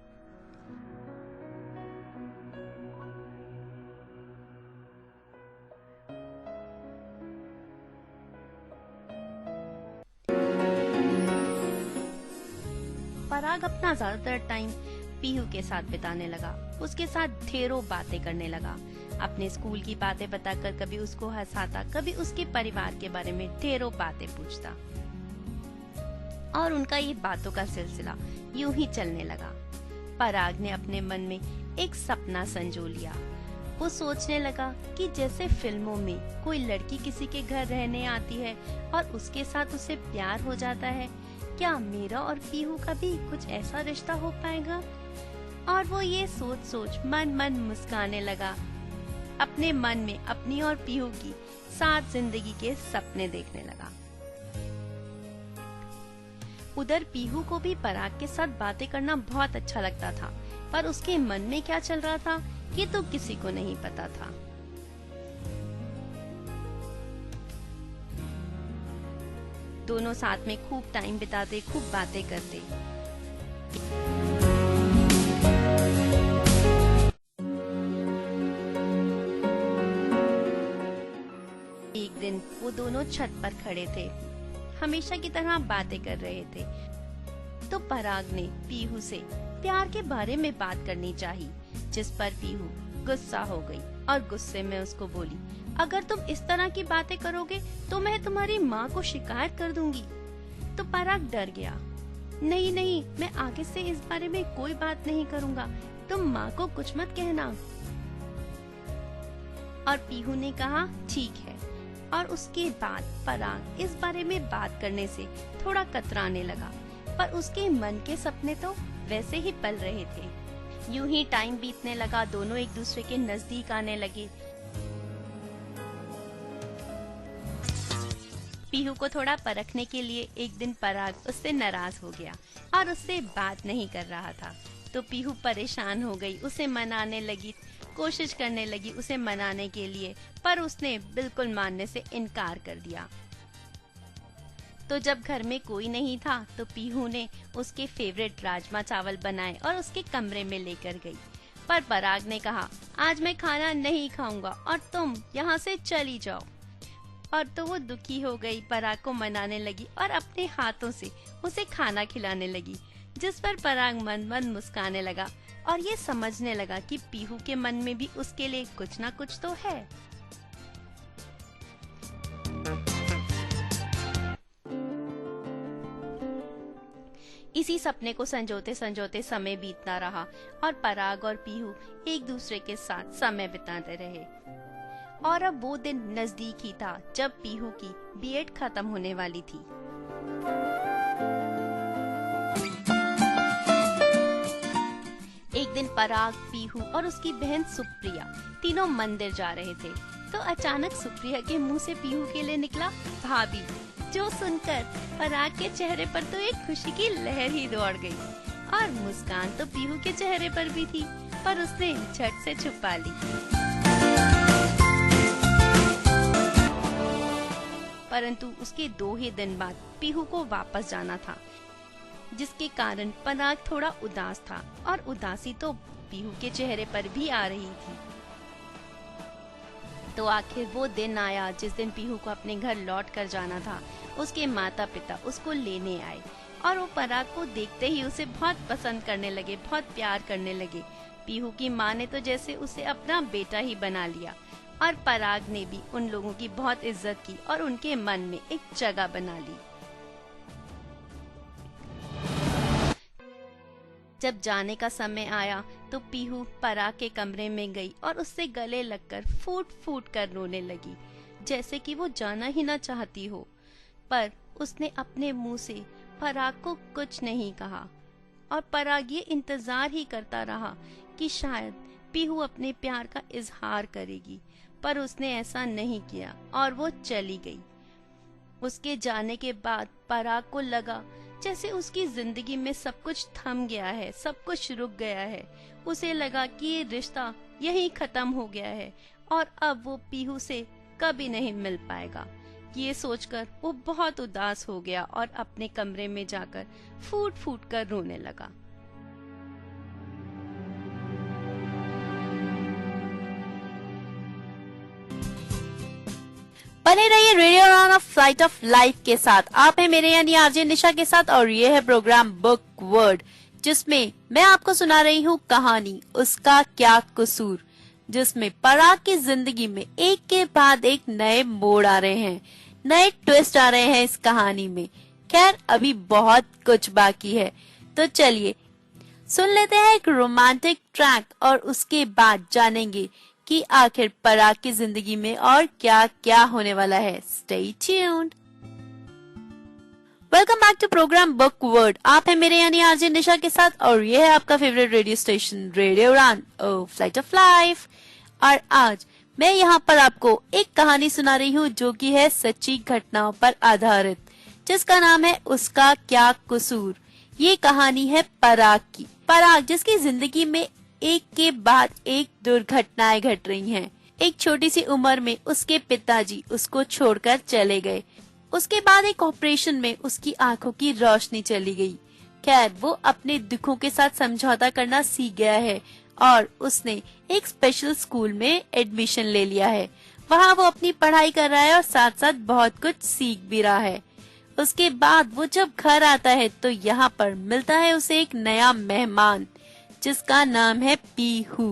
पराग अपना ज्यादातर टाइम पीहू के साथ बिताने लगा। उसके साथ ढेरों बातें करने लगा। अपने स्कूल की बातें बताकर कभी उसको हंसाता, कभी उसके परिवार के बारे में ढेरों बातें पूछता और उनका ये बातों का सिलसिला यूं ही चलने लगा। पराग ने अपने मन में एक सपना संजो लिया। वो सोचने लगा कि जैसे फिल्मों में कोई लड़की किसी के घर रहने आती है और उसके साथ उसे प्यार हो जाता है, क्या मेरा और पीहू का भी कुछ ऐसा रिश्ता हो पाएगा? और वो ये सोच सोच मन मन मुस्काने लगा। अपने मन में अपनी और पीहू की साथ जिंदगी के सपने देखने लगा। उधर पीहू को भी पराग के साथ बातें करना बहुत अच्छा लगता था, पर उसके मन में क्या चल रहा था ये तो किसी को नहीं पता था। दोनों साथ में खूब टाइम बिताते, खूब बातें करते। एक दिन वो दोनों छत पर खड़े थे, हमेशा की तरह बातें कर रहे थे। तो पराग ने पीहू से प्यार के बारे में बात करनी चाहिए, जिस पर पीहू गुस्सा हो गई और गुस्से में उसको बोली, अगर तुम इस तरह की बातें करोगे तो मैं तुम्हारी माँ को शिकायत कर दूंगी। तो पराग डर गया। नहीं नहीं, मैं आगे से इस बारे में कोई बात नहीं करूँगा, तुम माँ को कुछ मत कहना। और पीहू ने कहा ठीक है। और उसके बाद पराग इस बारे में बात करने से थोड़ा कतराने लगा, पर उसके मन के सपने तो वैसे ही पल रहे थे। यूं ही टाइम बीतने लगा, दोनों एक दूसरे के नजदीक आने लगे। पीहू को थोड़ा परखने के लिए एक दिन पराग उससे नाराज हो गया और उससे बात नहीं कर रहा था। तो पीहू परेशान हो गई, उसे मनाने लगी, कोशिश करने लगी उसे मनाने के लिए, पर उसने बिल्कुल मानने से इनकार कर दिया। तो जब घर में कोई नहीं था तो पीहू ने उसके फेवरेट राजमा चावल बनाए और उसके कमरे में लेकर गई। पर पराग ने कहा, आज मैं खाना नहीं खाऊंगा और तुम यहाँ से चली जाओ। और तो वो दुखी हो गई, पराग को मनाने लगी और अपने हाथों से उसे खाना खिलाने लगी, जिस पर पराग मन मन मुस्काने लगा और ये समझने लगा कि पीहू के मन में भी उसके लिए कुछ ना कुछ तो है। इसी सपने को संजोते संजोते समय बीतता रहा और पराग और पीहू एक दूसरे के साथ समय बिताते रहे। और अब वो दिन नजदीक ही था जब पीहू की बीएड खत्म होने वाली थी। एक दिन पराग, पीहू और उसकी बहन सुप्रिया तीनों मंदिर जा रहे थे, तो अचानक सुप्रिया के मुंह से पीहू के लिए निकला भाभी, जो सुनकर पराग के चेहरे पर तो एक खुशी की लहर ही दौड़ गई और मुस्कान तो पीहू के चेहरे पर भी थी, पर उसने झट से छुपा ली। परंतु उसके 2 ही दिन बाद पीहू को वापस जाना था, जिसके कारण पराग थोड़ा उदास था और उदासी तो पीहू के चेहरे पर भी आ रही थी। तो आखिर वो दिन आया जिस दिन पीहू को अपने घर लौट कर जाना था। उसके माता पिता उसको लेने आए और वो पराग को देखते ही उसे बहुत पसंद करने लगे, बहुत प्यार करने लगे। पीहू की माँ ने तो जैसे उसे अपना बेटा ही बना लिया और पराग ने भी उन लोगों की बहुत इज्जत की और उनके मन में एक जगह बना ली। जब जाने का समय आया तो पीहू पराग के कमरे में गई और उससे गले लगकर फूट फूट कर रोने लगी, जैसे कि वो जाना ही ना चाहती हो। पर उसने अपने मुंह से पराग को कुछ नहीं कहा और पराग ये इंतजार ही करता रहा कि शायद पीहू अपने प्यार का इजहार करेगी, पर उसने ऐसा नहीं किया और वो चली गई। उसके जाने के बाद पराग को लगा जैसे उसकी जिंदगी में सब कुछ थम गया है, सब कुछ रुक गया है। उसे लगा कि ये रिश्ता यहीं खत्म हो गया है और अब वो पीहू से कभी नहीं मिल पाएगा। ये सोचकर वो बहुत उदास हो गया और अपने कमरे में जाकर फूट फूट कर रोने लगा। बने रहिए रेडियो उड़ान ऑफ फ्लाइट ऑफ लाइफ के साथ। आप हैं मेरे यानी आरजे निशा के साथ और ये है प्रोग्राम बुक वर्ड, जिसमें मैं आपको सुना रही हूँ कहानी उसका क्या कसूर, जिसमें पराग की जिंदगी में एक के बाद एक नए मोड़ आ रहे हैं, नए ट्विस्ट आ रहे हैं इस कहानी में। खैर अभी बहुत कुछ बाकी है, तो चलिए सुन लेते हैं एक रोमांटिक ट्रैक और उसके बाद जानेंगे कि आखिर पराग की जिंदगी में और क्या क्या होने वाला है। Stay tuned. Welcome back to programme book word. आप हैं मेरे यानी आरजे निशा के साथ और ये है आपका favourite radio station radio Udaan flight of life. और आज मैं यहाँ पर आपको एक कहानी सुना रही हूँ जो कि है सच्ची घटनाओं पर आधारित, जिसका नाम है उसका क्या कसूर। ये कहानी है पराग की। पराग जिसकी जिंदगी में एक के बाद एक दुर्घटनाएं घट रही हैं। एक छोटी सी उम्र में उसके पिताजी उसको छोड़कर चले गए। उसके बाद एक ऑपरेशन में उसकी आंखों की रोशनी चली गई। खैर वो अपने दुखों के साथ समझौता करना सीख गया है और उसने एक स्पेशल स्कूल में एडमिशन ले लिया है। वहाँ वो अपनी पढ़ाई कर रहा है और साथ साथ बहुत कुछ सीख भी रहा है। उसके बाद वो जब घर आता है तो यहाँ पर मिलता है उसे एक नया मेहमान जिसका नाम है पीहू।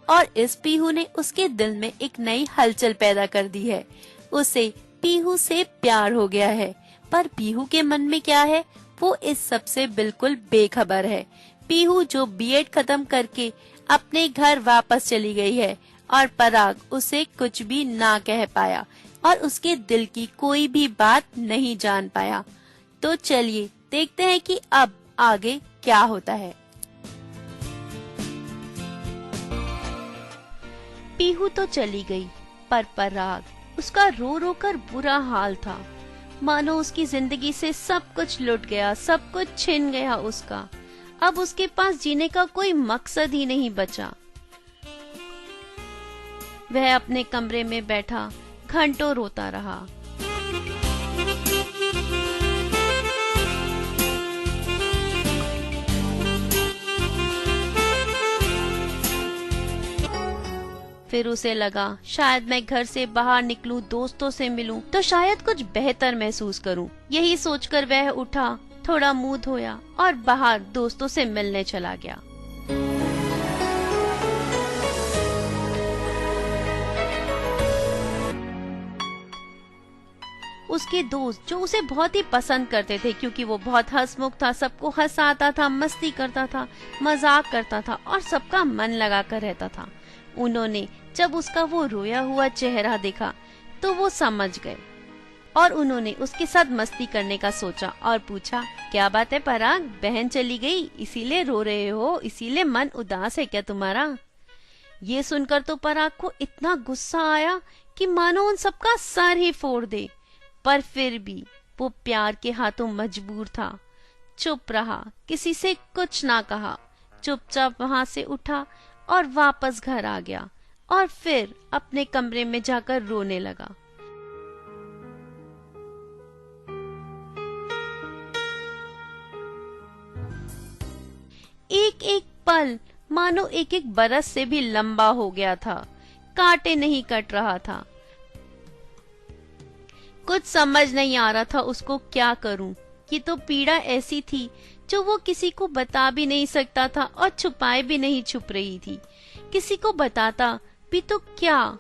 और इस पीहू ने उसके दिल में एक नई हलचल पैदा कर दी है। उसे पीहू से प्यार हो गया है, पर पीहू के मन में क्या है वो इस सब से बिल्कुल बेखबर है। पीहू जो बीएड खत्म करके अपने घर वापस चली गई है और पराग उसे कुछ भी ना कह पाया और उसके दिल की कोई भी बात नहीं जान पाया। तो चलिए देखते हैं कि अब आगे क्या होता है। पीहू तो चली गई, पर पराग उसका रो रो कर बुरा हाल था। मानो उसकी जिंदगी से सब कुछ लुट गया, सब कुछ छिन गया उसका। अब उसके पास जीने का कोई मकसद ही नहीं बचा। वह अपने कमरे में बैठा घंटों रोता रहा। फिर उसे लगा शायद मैं घर से बाहर निकलूं, दोस्तों से मिलूं तो शायद कुछ बेहतर महसूस करूं। यही सोचकर वह उठा, थोड़ा मुंह धोया और बाहर दोस्तों से मिलने चला गया। उसके दोस्त जो उसे बहुत ही पसंद करते थे क्योंकि वो बहुत हंसमुख था, सबको हंसाता था, मस्ती करता था, मजाक करता था और सबका मन लगा कर रहता था, उन्होंने जब उसका वो रोया हुआ चेहरा देखा तो वो समझ गए और उन्होंने उसके साथ मस्ती करने का सोचा और पूछा, क्या बात है पराग, बहन चली गई इसीलिए रो रहे हो, इसीलिए मन उदास है क्या तुम्हारा? ये सुनकर तो पराग को इतना गुस्सा आया कि मानो उन सबका सर ही फोड़ दे, पर फिर भी वो प्यार के हाथों मजबूर था। चुप रहा, किसी से कुछ ना कहा, चुपचाप वहां से उठा और वापस घर आ गया और फिर अपने कमरे में जाकर रोने लगा। एक एक पल मानो एक एक बरस से भी लंबा हो गया था, कांटे नहीं कट रहा था। कुछ समझ नहीं आ रहा था उसको क्या करूं। ये तो पीड़ा ऐसी थी जो वो किसी को बता भी नहीं सकता था और छुपाए भी नहीं छुप रही थी। किसी को बताता भी तो क्या,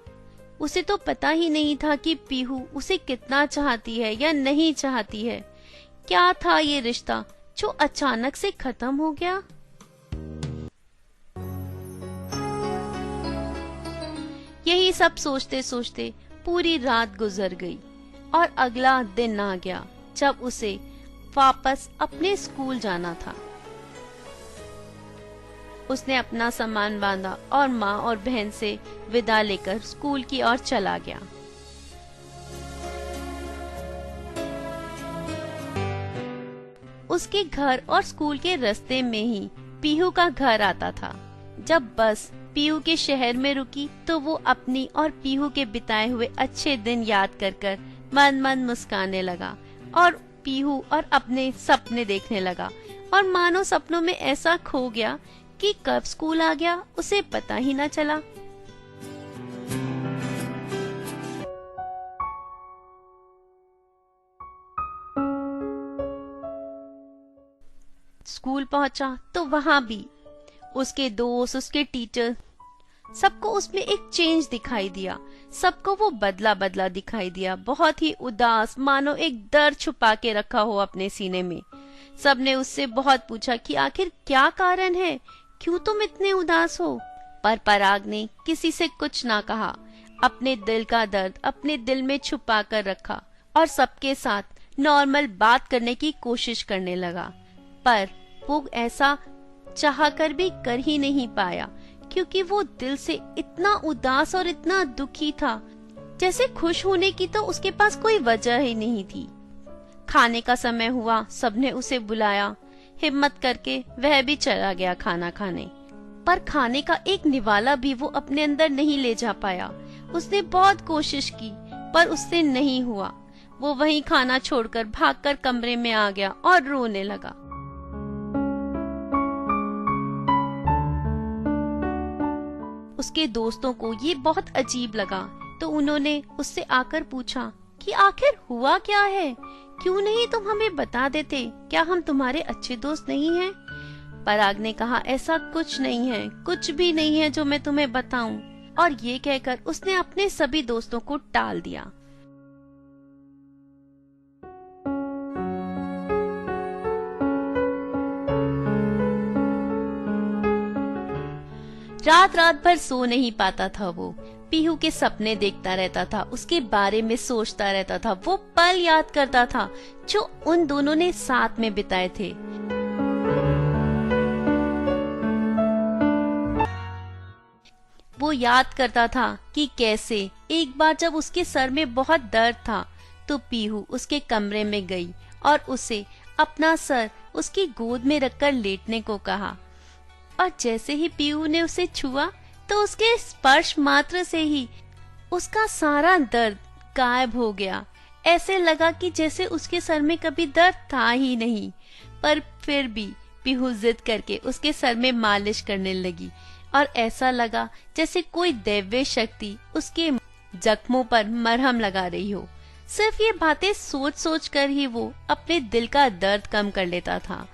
उसे तो पता ही नहीं था कि पीहू उसे कितना चाहती है या नहीं चाहती है। क्या था ये रिश्ता जो अचानक से खत्म हो गया? यही सब सोचते सोचते पूरी रात गुजर गई और अगला दिन आ गया जब उसे वापस अपने स्कूल जाना था। उसने अपना सामान बांधा और माँ और बहन से विदा लेकर स्कूल की ओर चला गया। उसके घर और स्कूल के रास्ते में ही पीहू का घर आता था। जब बस पीहू के शहर में रुकी तो वो अपनी और पीहू के बिताए हुए अच्छे दिन याद कर मन मन मुस्काने लगा और पीहू और अपने सपने देखने लगा और मानो सपनों में ऐसा खो गया कि कब स्कूल आ गया उसे पता ही न चला। स्कूल पहुंचा तो वहां भी उसके दोस्त, उसके टीचर, सबको उसमें एक चेंज दिखाई दिया। सबको वो बदला बदला दिखाई दिया, बहुत ही उदास, मानो एक दर्द छुपा के रखा हो अपने सीने में। सबने उससे बहुत पूछा कि आखिर क्या कारण है, क्यों तुम इतने उदास हो? पर पराग ने किसी से कुछ ना कहा, अपने दिल का दर्द अपने दिल में छुपा कर रखा और सबके साथ नॉर्मल बात करने की कोशिश करने लगा। पर वो ऐसा चाहकर भी कर ही नहीं पाया क्योंकि वो दिल से इतना उदास और इतना दुखी था, जैसे खुश होने की तो उसके पास कोई वजह ही नहीं थी। खाने का समय हुआ, सबने उसे बुलाया। हिम्मत करके वह भी चला गया खाना खाने, पर खाने का एक निवाला भी वो अपने अंदर नहीं ले जा पाया। उसने बहुत कोशिश की पर उससे नहीं हुआ। वो वहीं खाना छोड़कर भागकर कमरे में आ गया और रोने लगा। उसके दोस्तों को ये बहुत अजीब लगा तो उन्होंने उससे आकर पूछा कि आखिर हुआ क्या है, क्यों नहीं तुम हमें बता देते, क्या हम तुम्हारे अच्छे दोस्त नहीं हैं? पराग ने कहा, ऐसा कुछ नहीं है, कुछ भी नहीं है जो मैं तुम्हें बताऊं। और ये कहकर उसने अपने सभी दोस्तों को टाल दिया। रात रात भर सो नहीं पाता था वो। पीहू के सपने देखता रहता था, उसके बारे में सोचता रहता था, वो पल याद करता था जो उन दोनों ने साथ में बिताए थे। वो याद करता था कि कैसे एक बार जब उसके सर में बहुत दर्द था तो पीहू उसके कमरे में गई और उसे अपना सर उसकी गोद में रखकर लेटने को कहा। और जैसे ही पीहू ने उसे छुआ तो उसके स्पर्श मात्र से ही उसका सारा दर्द गायब हो गया। ऐसे लगा कि जैसे उसके सर में कभी दर्द था ही नहीं। पर फिर भी पीहू जिद करके उसके सर में मालिश करने लगी और ऐसा लगा जैसे कोई दैवीय शक्ति उसके जख्मों पर मरहम लगा रही हो। सिर्फ ये बातें सोच सोच कर ही वो अपने दिल का दर्द कम कर लेता था।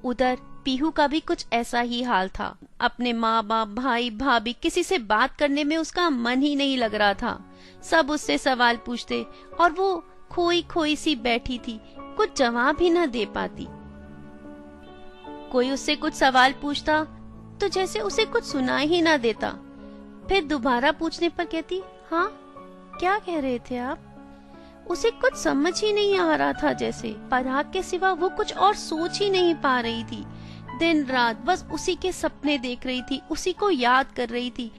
उधर पीहू का भी कुछ ऐसा ही हाल था। अपने माँ बाप, भाई भाभी, किसी से बात करने में उसका मन ही नहीं लग रहा था। सब उससे सवाल पूछते और वो खोई खोई सी बैठी थी, कुछ जवाब ही न दे पाती। कोई उससे कुछ सवाल पूछता तो जैसे उसे कुछ सुनाई ही ना देता। फिर दोबारा पूछने पर कहती, हाँ क्या कह रहे थे आप? उसे कुछ समझ ही नहीं आ रहा था, जैसे पराग के सिवा वो कुछ और सोच ही नहीं पा रही थी। दिन रात बस उसी के सपने देख रही थी, उसी को याद कर रही थी।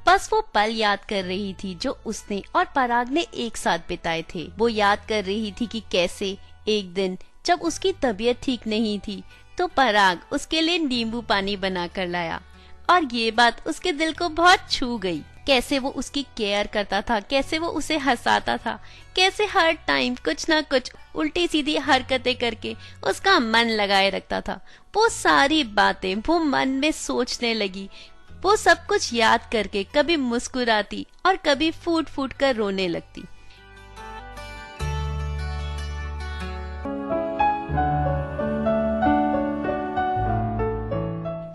बस वो पल याद कर रही थी जो उसने और पराग ने एक साथ बिताए थे। वो याद कर रही थी कि कैसे एक दिन जब उसकी तबीयत ठीक नहीं थी तो पराग उसके लिए नींबू पानी बना कर लाया और ये बात उसके दिल को बहुत छू गई। कैसे वो उसकी केयर करता था, कैसे वो उसे हंसाता था, कैसे हर टाइम कुछ ना कुछ उल्टी सीधी हरकतें करके उसका मन लगाए रखता था। वो सारी बातें वो मन में सोचने लगी। वो सब कुछ याद करके कभी मुस्कुराती और कभी फूट फूट कर रोने लगती।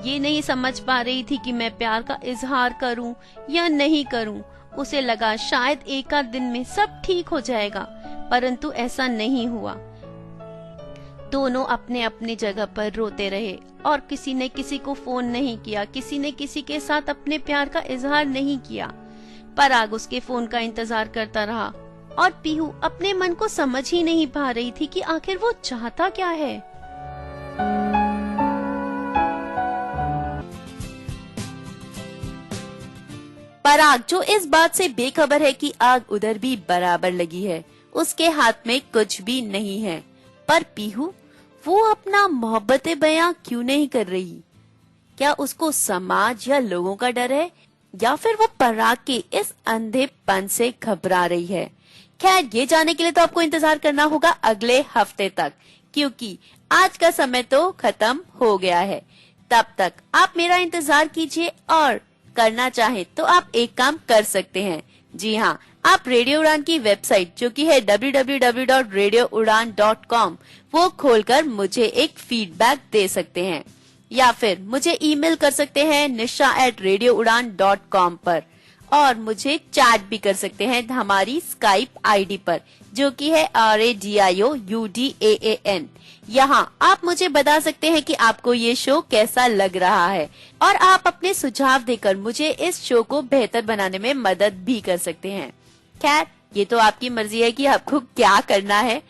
ये नहीं समझ पा रही थी कि मैं प्यार का इजहार करूं या नहीं करूं। उसे लगा शायद एक आध दिन में सब ठीक हो जाएगा, परंतु ऐसा नहीं हुआ। दोनों अपने अपनी जगह पर रोते रहे और किसी ने किसी को फोन नहीं किया, किसी ने किसी के साथ अपने प्यार का इजहार नहीं किया। पराग उसके फोन का इंतजार करता रहा और पीहू अपने मन को समझ ही नहीं पा रही थी कि आखिर वो चाहता क्या है। पराग जो इस बात से बेखबर है कि आग उधर भी बराबर लगी है, उसके हाथ में कुछ भी नहीं है। पर पीहू वो अपना मोहब्बतें बयां क्यों नहीं कर रही? क्या उसको समाज या लोगों का डर है, या फिर वो पराग के इस अंधेपन से घबरा रही है? खैर, ये जानने के लिए तो आपको इंतजार करना होगा अगले हफ्ते तक, क्योंकि आज का समय तो खत्म हो गया है। तब तक आप मेरा इंतजार कीजिए और करना चाहें तो आप एक काम कर सकते हैं। जी हाँ, आप रेडियो उड़ान की वेबसाइट जो कि है www.radioudan.com वो खोलकर मुझे एक फीडबैक दे सकते हैं, या फिर मुझे ईमेल कर सकते हैं nisha@radioudan.com पर, और मुझे चैट भी कर सकते हैं हमारी स्काइप आईडी पर जो कि है RADIOUDAAN। यहाँ आप मुझे बता सकते हैं कि आपको ये शो कैसा लग रहा है, और आप अपने सुझाव देकर मुझे इस शो को बेहतर बनाने में मदद भी कर सकते हैं। खैर, ये तो आपकी मर्जी है कि आपको क्या करना है।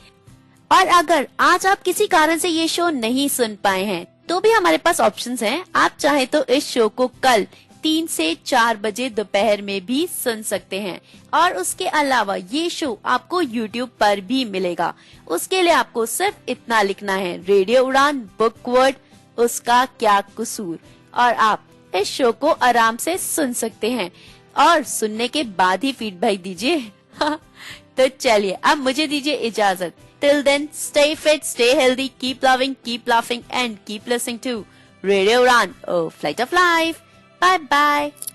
और अगर आज आप किसी कारण से ये शो नहीं सुन पाए हैं तो भी हमारे पास ऑप्शंस हैं। आप चाहे तो इस शो को कल 3 से 4 बजे दोपहर में भी सुन सकते हैं, और उसके अलावा ये शो आपको YouTube पर भी मिलेगा। उसके लिए आपको सिर्फ इतना लिखना है, रेडियो उड़ान बुकवर्ड उसका क्या कसूर, और आप इस शो को आराम से सुन सकते हैं और सुनने के बाद ही फीडबैक दीजिए। तो चलिए अब मुझे दीजिए इजाजत। Till then, stay fit, stay healthy, keep loving, keep laughing and keep listening to Radio Udan, oh flight of life. Bye bye.